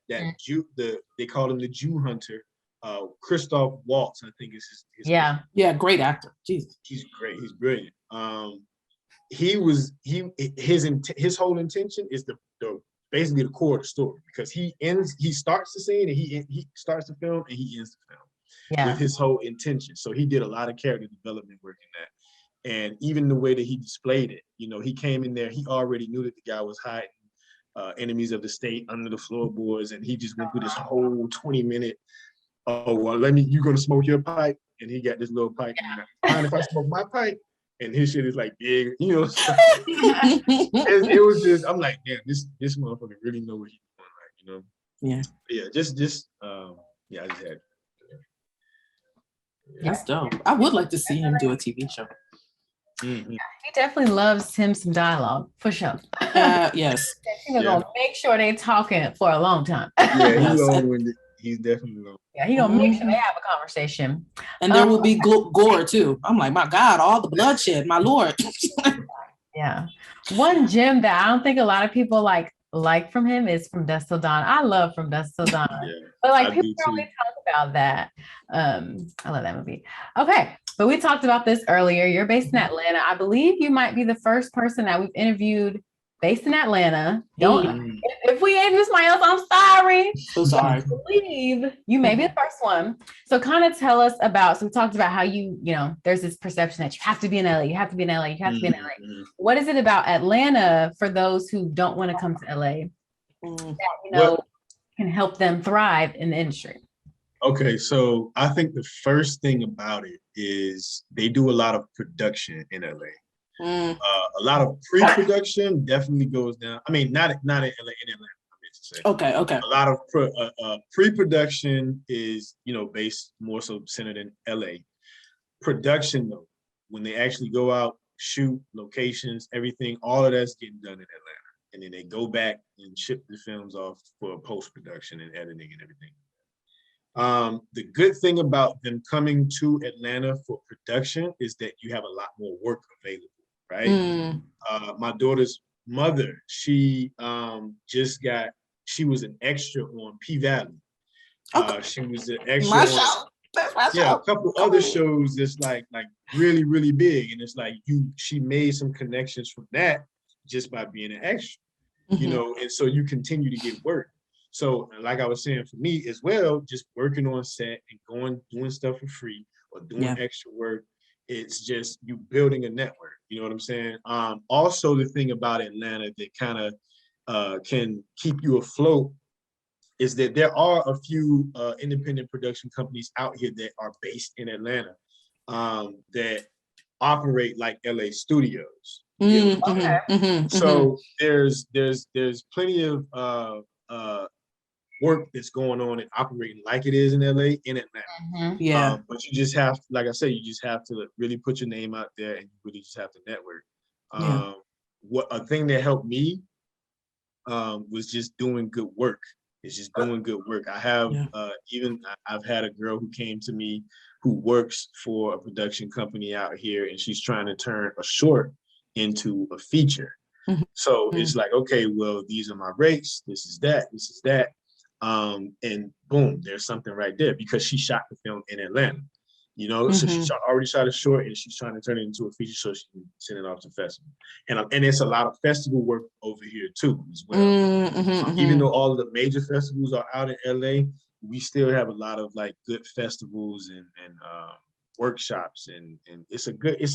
Jew, they call him the Jew hunter, Christoph Waltz, I think is his name. Great actor. Jesus. He's great. He's brilliant. His whole intention is basically the core of the story, because he starts the scene and he starts the film and he ends the film with his whole intention. So he did a lot of character development work in that. And even the way that he displayed it, he came in there, he already knew that the guy was hiding enemies of the state under the floorboards, and he just went through this whole 20-minute, you're gonna smoke your pipe, and he got this little pipe. Mind if I smoke my pipe? And his shit is like big, So it was just, I'm like, damn, this motherfucker really know what he's doing, Yeah. Yeah, I just had. That's dope. I would like to see him do a TV show. He definitely loves him some dialogue, for sure. Yes. He's gonna make sure they're talking for a long time. Yeah, he's definitely long. Yeah, he's gonna make sure they have a conversation. And there will be gore too. I'm like, my God, all the bloodshed, my Lord. Yeah. One gem that I don't think a lot of people like from him is From Dusk Till Dawn. I love From Dusk Till Dawn. But like, people don't really talk about that. I love that movie. Okay. But we talked about this earlier. You're based in Atlanta. I believe you might be the first person that we've interviewed based in Atlanta. If we interview somebody else, I'm sorry. So sorry. I believe you may be the first one. So kind of tell us about, so we talked about how there's this perception that you have to be in LA, you have to be in LA, you have to be in LA. What is it about Atlanta for those who don't want to come to LA that, can help them thrive in the industry? Okay, so I think the first thing about it is they do a lot of production in LA. A lot of pre-production definitely goes down. I mean, not in LA, in Atlanta, I meant to say. Okay. A lot of pre-production is, based more so centered in LA. Production, though, when they actually go out, shoot, locations, everything, all of that's getting done in Atlanta. And then they go back and ship the films off for post-production and editing and everything. The good thing about them coming to Atlanta for production is that you have a lot more work available, right? My daughter's mother, she was an extra on P-Valley. She was an extra on a couple other shows that's like really, really big. And it's like she made some connections from that just by being an extra, and so you continue to get work. So, like I was saying, for me as well, just working on set and doing stuff for free or doing extra work, it's just you building a network. You know what I'm saying? Also, the thing about Atlanta that kind of can keep you afloat is that there are a few independent production companies out here that are based in Atlanta that operate like LA studios. So there's plenty of work that's going on and operating like it is in LA, in Atlanta. But you just have, like I said, you just have to really put your name out there and you really just have to network. What a thing that helped me was just doing good work. It's just doing good work. I have I've had a girl who came to me who works for a production company out here, and she's trying to turn a short into a feature. So it's like, okay, well, these are my rates. This is that. And boom, there's something right there because she shot the film in Atlanta. You know, so she Mhm. already shot a short and she's trying to turn it into a feature so she can send it off to festival. And it's a lot of festival work over here too as well. Even though all of the major festivals are out in LA, we still have a lot of like good festivals and workshops and it's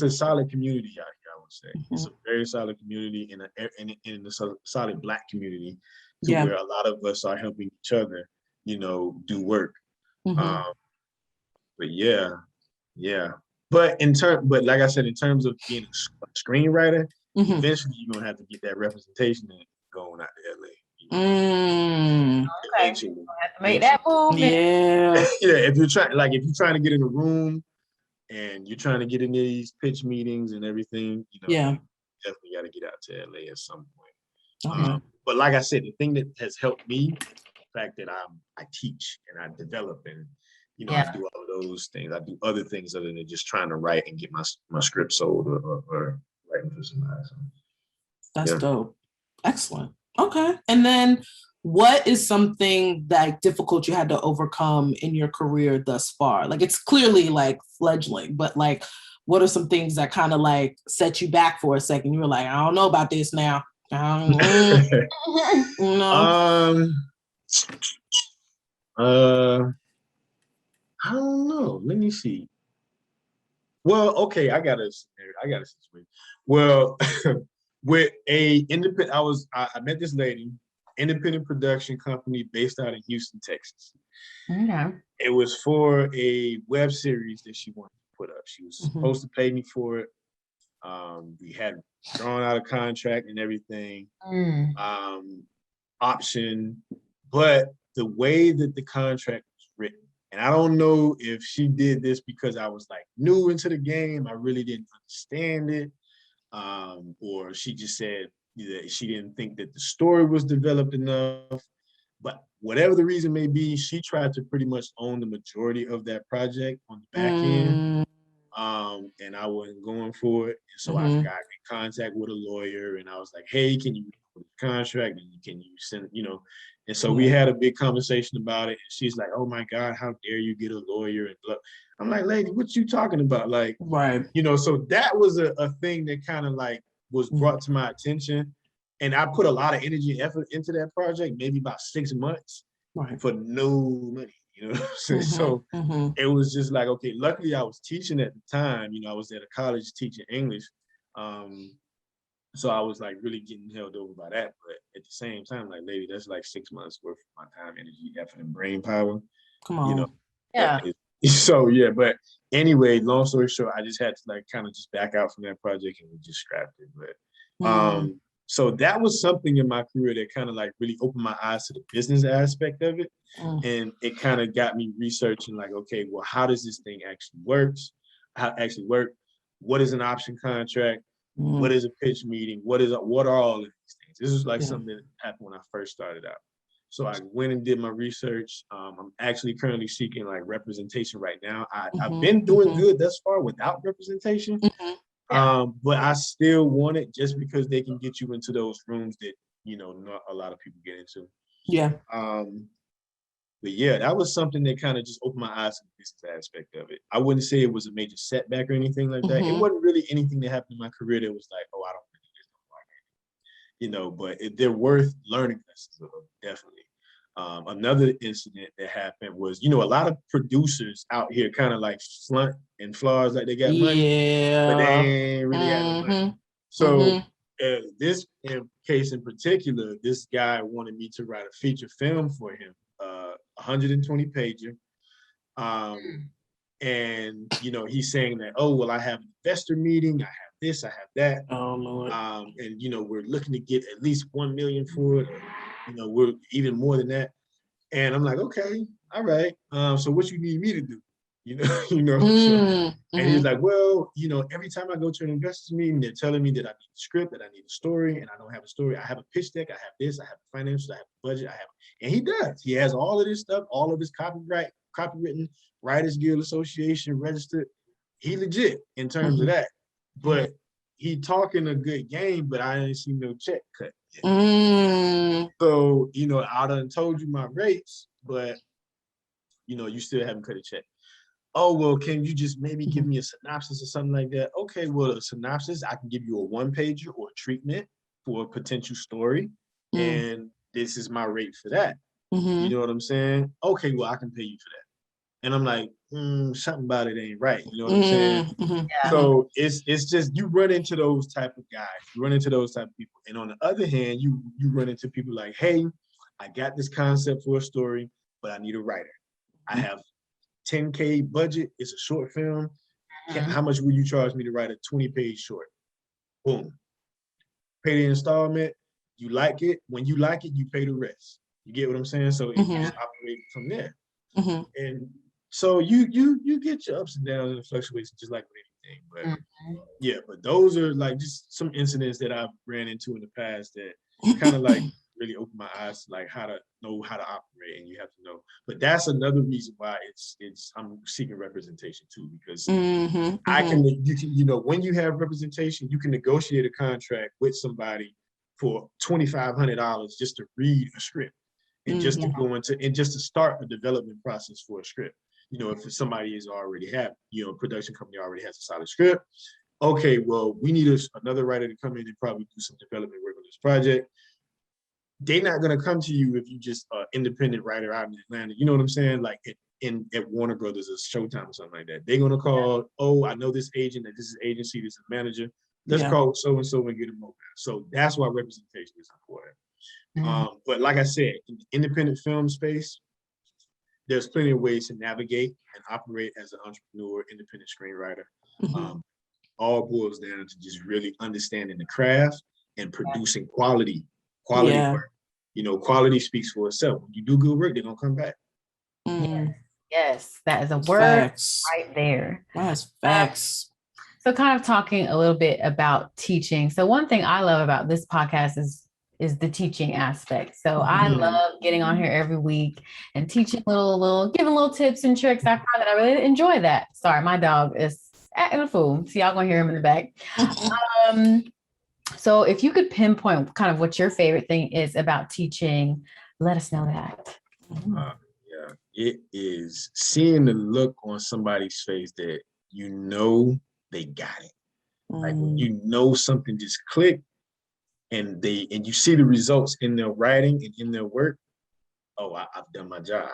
a solid community out here, I would say. It's a very solid community in a solid Black community to where a lot of us are helping each other, you know, do work. But yeah. But like I said, in terms of being a screenwriter, eventually you're gonna have to get that representation and going out to LA. You know? Okay. Eventually. Have to make that move. Yeah. Yeah, if you're trying to get in a room and you're trying to get into these pitch meetings and everything, you know, you definitely got to get out to LA at some point. But like I said, the thing that has helped me, the fact that I teach and I develop and you know, I do all of those things. I do other things other than just trying to write and get my script sold or writing for somebody. So, that's dope. Excellent. Okay. And then what is something like difficult you had to overcome in your career thus far? Like it's clearly like fledgling, but like what are some things that kind of like set you back for a second? You were like, I don't know about this now. I don't know. I don't know. Let me see. Well, okay, I got a situation. Well, with a independent, I met this lady, independent production company based out in Houston, Texas. Okay. It was for a web series that she wanted to put up. She was supposed to pay me for it. We had drawn out a contract and everything, option, but the way that the contract was written, and I don't know if she did this because I was like new into the game, I really didn't understand it, or she just said that she didn't think that the story was developed enough. But whatever the reason may be, she tried to pretty much own the majority of that project on the back end. And I wasn't going for it. And so I got in contact with a lawyer and I was like, hey, can you put a contract and can you send, you know? And so we had a big conversation about it. And she's like, oh my God, how dare you get a lawyer? And blah. I'm like, lady, what you talking about? Like, you know, so that was a thing that kind of like was brought to my attention. And I put a lot of energy and effort into that project, maybe about 6 months for no money. You know what I'm saying? So it was just like, okay, luckily I was teaching at the time, you know, I was at a college teaching English. So I was like really getting held over by that. But at the same time, like, lady, that's like 6 months worth of my time, energy, effort, and brain power. Come on. You know? Yeah. So yeah, but anyway, long story short, I just had to like kind of just back out from that project and we just scrapped it. But so that was something in my career that kind of like really opened my eyes to the business aspect of it. And it kind of got me researching like, okay, well, how does this thing actually work? What is an option contract? What is a pitch meeting? What are all of these things? This is like something that happened when I first started out. So I went and did my research. I'm actually currently seeking like representation right now. I've been doing good thus far without representation. But I still want it just because they can get you into those rooms that, you know, not a lot of people get into. But yeah, that was something that kind of just opened my eyes to the business aspect of it. I wouldn't say it was a major setback or anything like that. It wasn't really anything that happened in my career that was like, oh, I don't really just don't like it. You know, but they're worth learning lessons of, definitely. Another incident that happened was, you know, a lot of producers out here kind of like flunt and flaws like they got money, but they ain't really got no money. So this case in particular, this guy wanted me to write a feature film for him, 120 pager. And, you know, he's saying that, oh, well, I have an investor meeting, I have this, I have that. Oh, Lord. And, you know, we're looking to get at least 1 million for it. Or, you know, we're even more than that. And I'm like, okay, all right. So what you need me to do? You know, so, and he's like, well, you know, every time I go to an investors meeting, they're telling me that I need a script, that I need a story, and I don't have a story. I have a pitch deck, I have this, I have the financials, I have the budget, and he does. He has all of this stuff, all of his copywritten, Writers Guild Association registered. He legit in terms of that, but he talking a good game, but I didn't see no check cut yet. So, you know, I done told you my rates, but, you know, you still haven't cut a check. oh, well, can you just maybe give me a synopsis or something like that? Okay, well, a synopsis, I can give you a 1-pager or a treatment for a potential story. And this is my rate for that. You know what I'm saying? Okay, well, I can pay you for that. And I'm like, something about it ain't right. You know what I'm saying? Yeah. So it's just, you run into those type of guys, you run into those type of people. And on the other hand, you run into people like, hey, I got this concept for a story, but I need a writer. I have $10K budget. It's a short film. How much will you charge me to write a 20-page short? Boom. Pay the installment. You like it. When you like it, you pay the rest. You get what I'm saying? So it just operates from there. And so you get your ups and downs and fluctuations just like with anything. But yeah, but those are like just some incidents that I've ran into in the past that kind of like really opened my eyes to like how to know how to operate, and you have to know. But that's another reason why I'm seeking representation too, because I can, you know, when you have representation, you can negotiate a contract with somebody for $2,500 just to read a script and just to go into and just to start a development process for a script. You know, if somebody is already have, you know, production company already has a solid script. Okay, well, we need another writer to come in and probably do some development work on this project. They're not gonna come to you if you just independent writer out in Atlanta. You know what I'm saying? Like at Warner Brothers or Showtime or something like that. They're gonna call, oh, I know this agent, that this is agency, this is manager. Let's call so and so and get them over. So that's why representation is important. But like I said, in the independent film space, there's plenty of ways to navigate and operate as an entrepreneur, independent screenwriter. All boils down to just really understanding the craft and producing quality work. You know, quality speaks for itself. When you do good work, they're gonna come back. Yes, that is a word right there. That's facts. So kind of talking a little bit about teaching. So one thing I love about this podcast is the teaching aspect. So I love getting on here every week and teaching giving little tips and tricks. I find that I really enjoy that. Sorry, my dog is acting a fool. So y'all gonna hear him in the back. So if you could pinpoint kind of what your favorite thing is about teaching, let us know that. Yeah, it is seeing the look on somebody's face that you know they got it. Like when you know something just clicked and you see the results in their writing and in their work. Oh, I've done my job.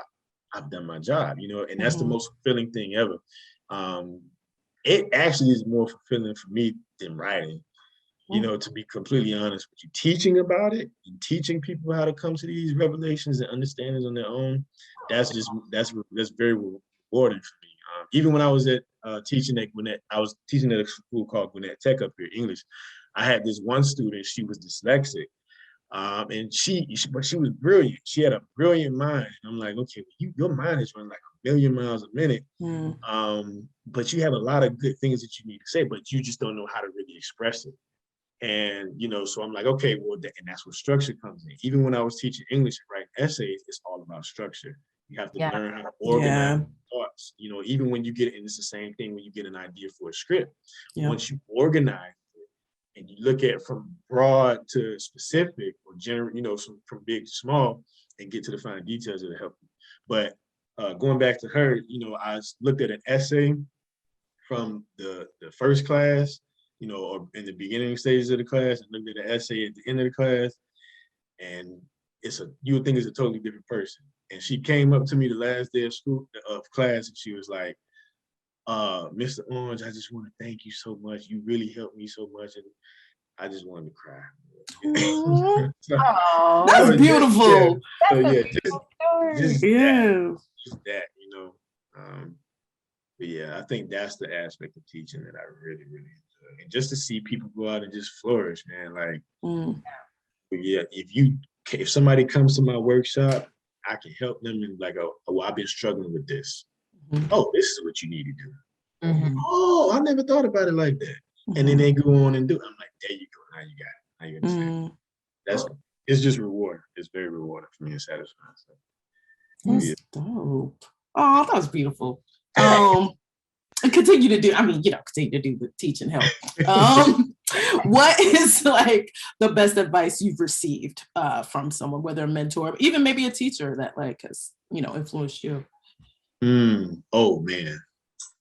I've done my job, you know, and that's the most fulfilling thing ever. It actually is more fulfilling for me than writing. You know, to be completely honest with you, teaching about it and teaching people how to come to these revelations and understandings on their own, that's very rewarding for me. Even when I was at teaching at Gwinnett, I was teaching at a school called Gwinnett Tech up here, English. I had this one student, she was dyslexic, and she was brilliant. She had a brilliant mind. I'm like, okay, your mind is running like 1,000,000 miles a minute, but you have a lot of good things that you need to say, but you just don't know how to really express it. And, you know, so I'm like, okay, well, and that's where structure comes in. Even when I was teaching English and writing essays, it's all about structure. You have to learn how to organize thoughts. You know, even when you get, and it's the same thing when you get an idea for a script. Once you organize it and you look at it from broad to specific or general, you know, from big to small and get to the fine details that'll help you. But going back to her, you know, I looked at an essay from the first class, you know, or in the beginning stages of the class, and looked at the essay at the end of the class, and you would think it's a totally different person. And she came up to me the last day of class, and she was like, Mr. Orange, I just want to thank you so much. You really helped me so much, and I just wanted to cry. That's beautiful. Just that, you know. But yeah, I think that's the aspect of teaching that I really, really enjoy. And just to see people go out and just flourish, man. Like, yeah, if somebody comes to my workshop, I can help them and like, oh, I've been struggling with this. Oh, this is what you need to do. Oh, I never thought about it like that. And then they go on and do it. I'm like, there you go. Now you got it. Now you understand. It's just rewarding. It's very rewarding for me and satisfying. So, that's dope. Oh, that was beautiful. Continue to do the teach and help. What is like the best advice you've received from someone, whether a mentor, even maybe a teacher that like has, you know, influenced you? Oh man,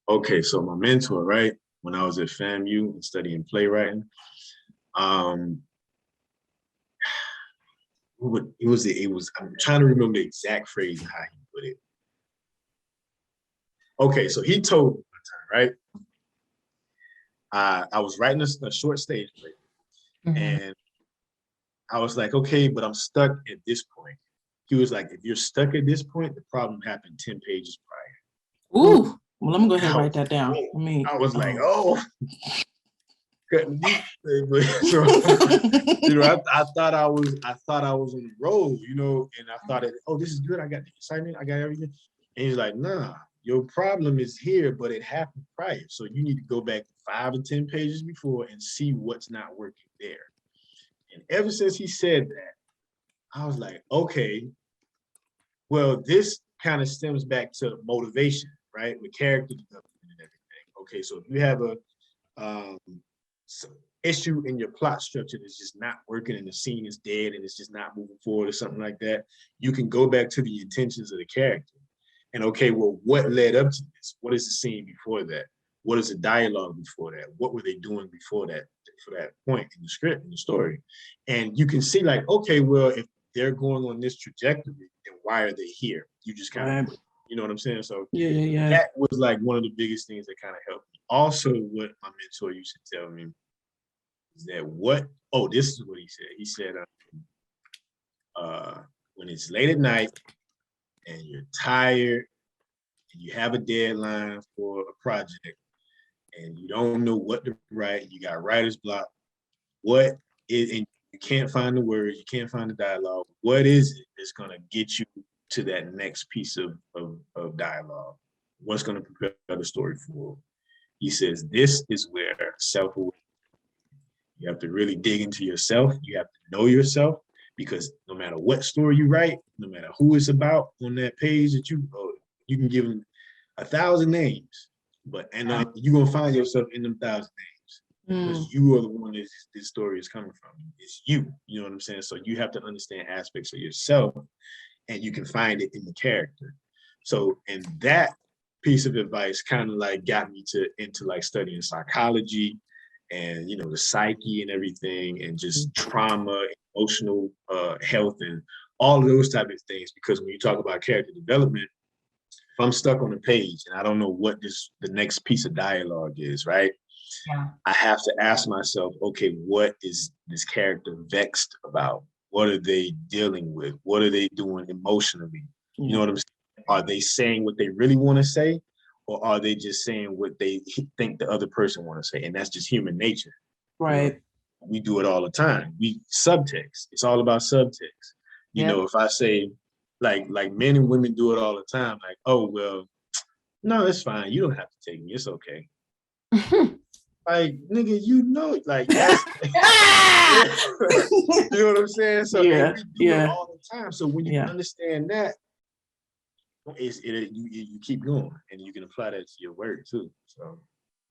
Okay, so my mentor, right, when I was at FAMU and studying playwriting, I'm trying to remember the exact phrase and how he put it. Okay, so he told me one time, right? I was writing a short stage play, and I was like, okay, but I'm stuck at this point. He was like, if you're stuck at this point, the problem happened 10 pages prior. Ooh, well, I'm gonna go ahead and write that down. I was like, oh. Cutting deep. So, I thought I was on the road, and I thought, this is good. I got the excitement, I got everything. And he's like, nah, your problem is here, but it happened prior. So you need to go back 5 or 10 pages before and see what's not working there. And ever since he said that, I was like, okay, well, this kind of stems back to motivation, right? With character development and everything. Okay, so if you have a issue in your plot structure that's just not working and the scene is dead and it's just not moving forward or something like that, you can go back to the intentions of the character. And okay, well, what led up to this? What is the scene before that? What is the dialogue before that? What were they doing before that, for that point in the script, in the story? And you can see like, okay, well, if they're going on this trajectory, then why are they here? You just kind of, you know what I'm saying? So yeah. That was like one of the biggest things that kind of helped me. Also, what my mentor used to tell me is that this is what he said. He said, when it's late at night and you're tired and you have a deadline for a project and you don't know what to write, you got writer's block, and you can't find the words, you can't find the dialogue, what is it that's gonna get you to that next piece of dialogue? What's gonna prepare the story forward? He says, this is where self-awareness. You have to really dig into yourself. You have to know yourself, because no matter what story you write, no matter who it's about on that page that you can give them 1,000 names, you're gonna find yourself in them 1,000 names because you are the one that this story is coming from. It's you. You know what I'm saying? So you have to understand aspects of yourself, and you can find it in the character. So, and that piece of advice kind of like got me into like studying psychology and the psyche and everything, and just trauma, emotional health, and all of those type of things. Because when you talk about character development, if I'm stuck on a page and I don't know what the next piece of dialogue is, right? Yeah. I have to ask myself, okay, what is this character vexed about? What are they dealing with? What are they doing emotionally? You know what I'm saying? Are they saying what they really want to say? Or are they just saying what they think the other person want to say? And that's just human nature. Right. We do it all the time. Subtext. It's all about subtext. You know, if I say, like men and women do it all the time, like, oh, well, no, it's fine. You don't have to take me. It's okay. Like, nigga, like, that's, you know what I'm saying? So we do it all the time. So when you understand that, you keep going, and you can apply that to your work too. So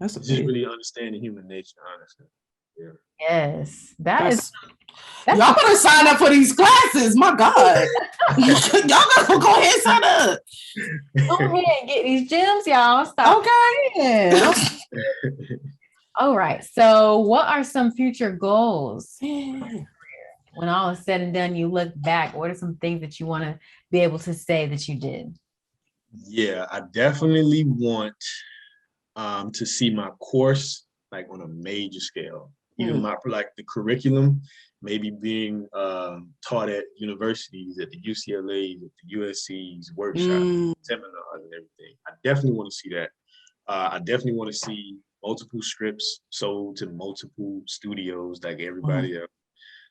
that's just really understanding human nature, honestly. Yeah. Yes, that's y'all better sign up for these classes. My God, y'all gotta go ahead and sign up. Go ahead and get these gems, y'all. Stop. Okay. All right. So, what are some future goals? When all is said and done, you look back. What are some things that you want to be able to say that you did? Yeah, I definitely want to see my course like on a major scale. Even the curriculum maybe being taught at universities, at the UCLAs, at the USC's, workshops, seminars, and everything. I definitely want to see that. I definitely want to see multiple scripts sold to multiple studios like everybody else.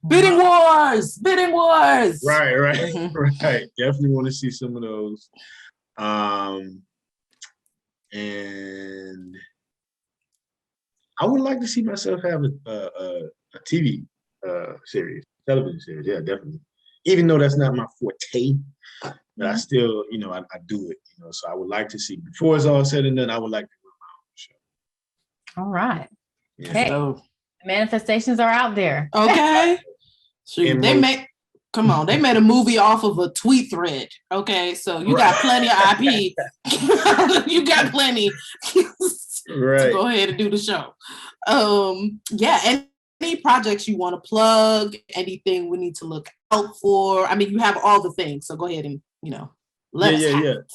Bidding wars. Right. Right. Definitely want to see some of those. And I would like to see myself have a TV series, television series. Yeah, definitely. Even though that's not my forte, but I still, I do it. So I would like to see, before it's all said and done, I would like to do my own show. All right. Yeah. Okay. The manifestations are out there. Okay. They Come on, they made a movie off of a tweet thread. Okay, so you got plenty of IP. You got plenty to go ahead and do the show. Yeah, any projects you want to plug, anything we need to look out for. I mean, you have all the things, so go ahead and let us have it.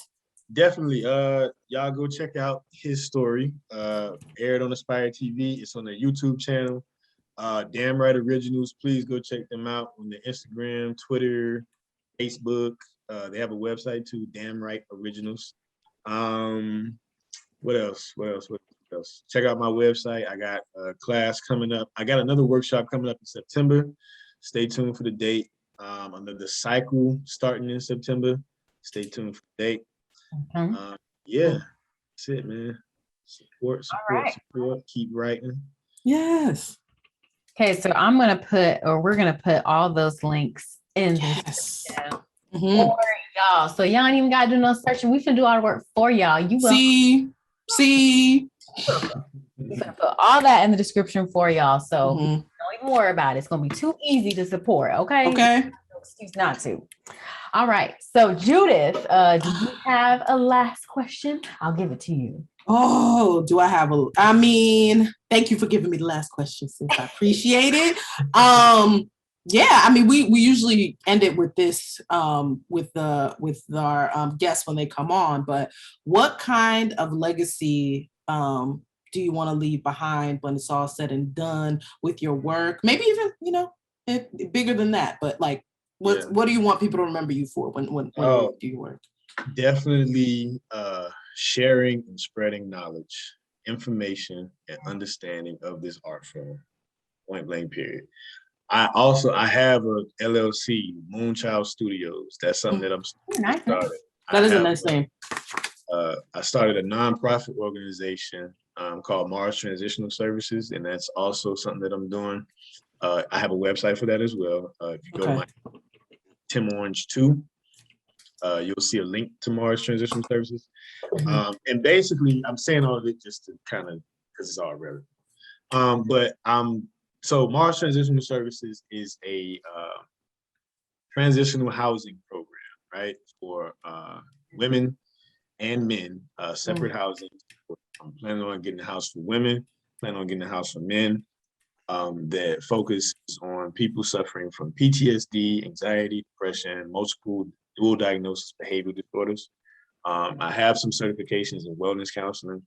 Definitely. Y'all go check out his story. Aired on Aspire TV. It's on the YouTube channel. Damn Right Originals. Please go check them out on the Instagram, Twitter, Facebook. They have a website too, Damn Right Originals. What else? Check out my website. I got a class coming up. I got another workshop coming up in September. Stay tuned for the date. Another cycle starting in September. Stay tuned for the date. Yeah, that's it, man. Support. Keep writing. Yes. Okay, so we're gonna put all those links in the description for y'all. So y'all ain't even gotta do no searching. We can do our work for y'all. You will see. We're gonna put all that in the description for y'all. So don't even worry about it. It's gonna be too easy to support. Okay. No excuse not to. All right. So Judith, do you have a last question? I'll give it to you. Oh, do I have thank you for giving me the last question, sis. I appreciate it. Yeah, I mean, we usually end it with this, with our guests when they come on, but what kind of legacy do you want to leave behind when it's all said and done with your work? Maybe even, bigger than that, but like, what do you want people to remember you for when you do your work? Definitely sharing and spreading knowledge, information, and understanding of this art form, point blank period. I have a LLC, Moonchild Studios. That's something that I'm started. That is a nice name. I started a nonprofit organization called Mars Transitional Services, and that's also something that I'm doing. I have a website for that as well. If you go to my Tim Orange 2, you'll see a link to Mars Transitional Services. And basically, I'm saying all of it just to kind of, because it's all relevant. So Mars Transitional Services is a transitional housing program, right? For women and men, separate housing. I'm planning on getting a house for women, planning on getting a house for men, that focuses on people suffering from PTSD, anxiety, depression, multiple dual diagnosis behavioral disorders. I have some certifications in wellness counseling.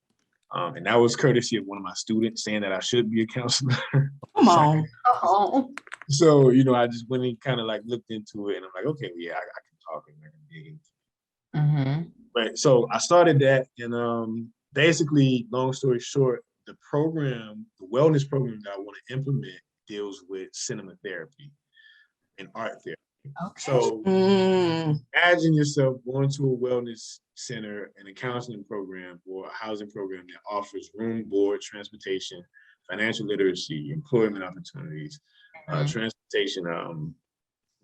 And that was courtesy of one of my students saying that I should be a counselor. Come on. So, I just went and kind of like looked into it, and I'm like, okay, yeah, I can talk and I can dig into it. But so I started that, and basically, long story short, the wellness program that I want to implement deals with cinema therapy and art therapy. Okay. So imagine yourself going to a wellness center and a counseling program or a housing program that offers room, board, transportation, financial literacy, employment opportunities, transportation,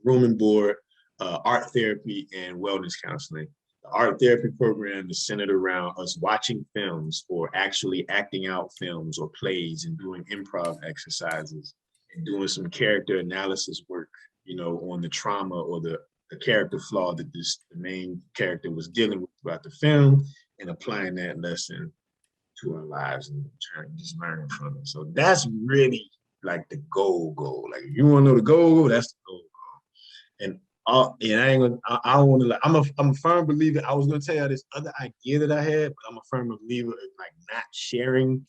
room and board, art therapy, and wellness counseling. The art therapy program is centered around us watching films or actually acting out films or plays and doing improv exercises and doing some character analysis work, on the trauma or the character flaw that the main character was dealing with throughout the film, and applying that lesson to our lives and just learning from it. So that's really like the goal. Like, if you want to know the goal, that's the goal. And I don't want to. I'm a firm believer. I was going to tell you this other idea that I had, but I'm a firm believer of like not sharing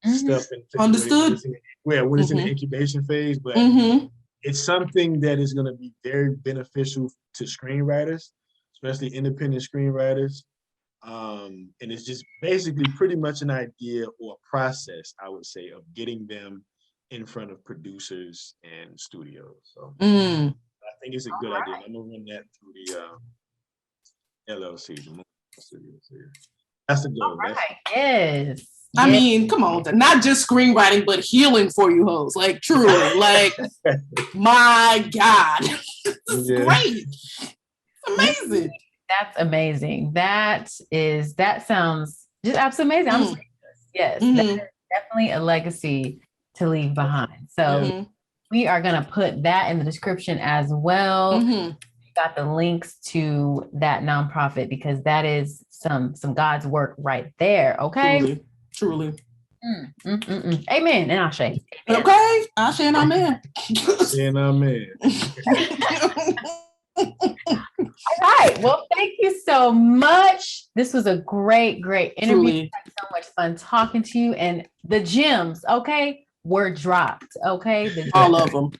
stuff. Understood. When it's in the incubation phase, but it's something that is going to be very beneficial to screenwriters, especially independent screenwriters. And it's just basically pretty much an idea or a process, I would say, of getting them in front of producers and studios. So I think it's a good idea. I'm gonna run that through the LLC, the studios. That's the goal. Yes. I mean, come on, not just screenwriting, but healing for you hoes. Like, truly, like, my God. It's great. It's amazing. That's amazing. That sounds just absolutely amazing. I'm yes, that is definitely a legacy to leave behind. So We are going to put that in the description as well. Mm-hmm. Got the links to that nonprofit because that is some God's work right there. Okay. Truly. Amen. And Ashe. Amen. Okay. Ashe and amen. And amen. All right. Well, thank you so much. This was a great interview. I had so much fun talking to you, and the gems, okay, were dropped. Okay. All of them.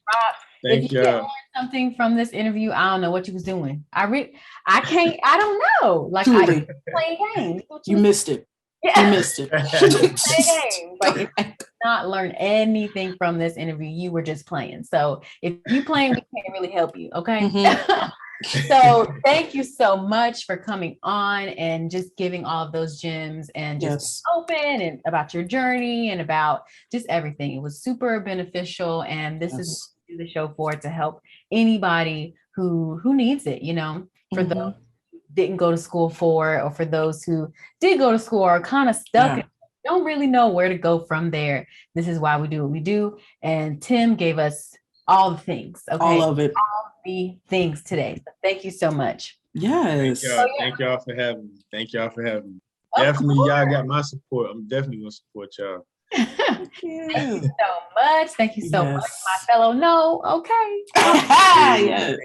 Thank you. If you learned something from this interview, I don't know what you was doing. I don't know. Like, Truly. I was playing games. You missed it. Yeah. You missed it. Playing games. Like, if you did not learn anything from this interview, you were just playing. So if you playing, we can't really help you. Okay. Mm-hmm. So thank you so much for coming on and just giving all of those gems and just open and about your journey and about just everything. It was super beneficial, and this is what we do the show for, to help anybody who needs it, you know, for those who didn't go to school for, or for those who did go to school or are kind of stuck and don't really know where to go from there. This is why we do what we do. And Tim gave us all the things. Okay. All of it. All the things today. So thank you so much. Yes. Thank y'all for having me. Definitely, y'all got my support. I'm definitely gonna support y'all. Thank you so much. Thank you so much, my fellow. No, okay. Yes.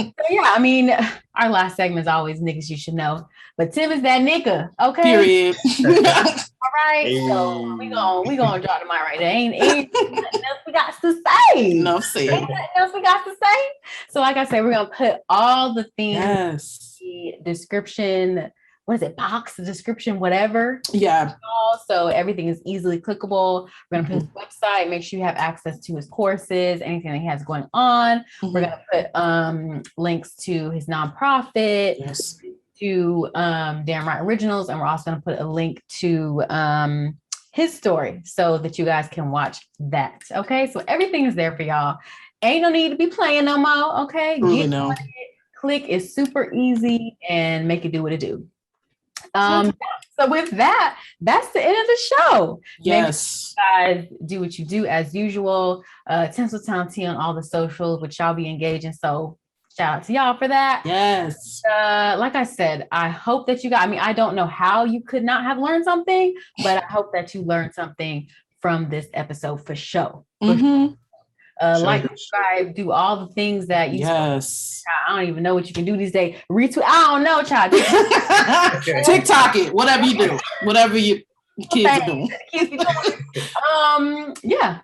So yeah, I mean, our last segment is always niggas you should know, but Tim is that nigga. Okay. Period. All right. So we gonna drop the mic right there. Ain't nothing else we got to say. No say. Ain't nothing else we got to say. So like I said, we're gonna put all the things in the description. What is it? Box, the description, whatever. Yeah. So everything is easily clickable. We're going to put his website, make sure you have access to his courses, anything that he has going on. We're going to put links to his nonprofit, to Damn Right Originals, and we're also going to put a link to his story so that you guys can watch that. Okay, so everything is there for y'all. Ain't no need to be playing no more. Okay, click is super easy and make it do what it do. So with that, that's the end of the show. Yes. Make sure you guys do what you do as usual. Tinsel Town Tea on all the socials, which y'all be engaging. So shout out to y'all for that. Yes. Like I said, I hope that you got, I mean, I don't know how you could not have learned something, but I hope that you learned something from this episode for sure. Like, subscribe, do all the things that you I don't even know what you can do these days. Retweet, I don't know, child. TikTok it, whatever you do, whatever you kids are doing. Yeah.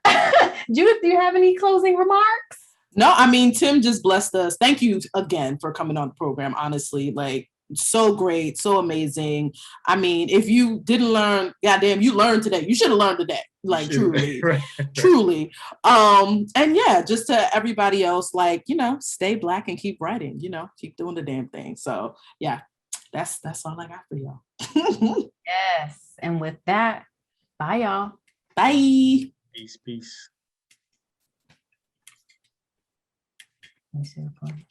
Judith, do you have any closing remarks? No, I mean, Tim just blessed us. Thank you again for coming on the program. Honestly, like, so great, so amazing. I mean, if you didn't learn, goddamn, you learned today. You should have learned today. Like, truly. And yeah, just to everybody else, like, you know, stay Black and keep writing, you know, keep doing the damn thing. So yeah, that's all I got for y'all. Yes. And with that, bye y'all. Bye. Peace. Let me see the point.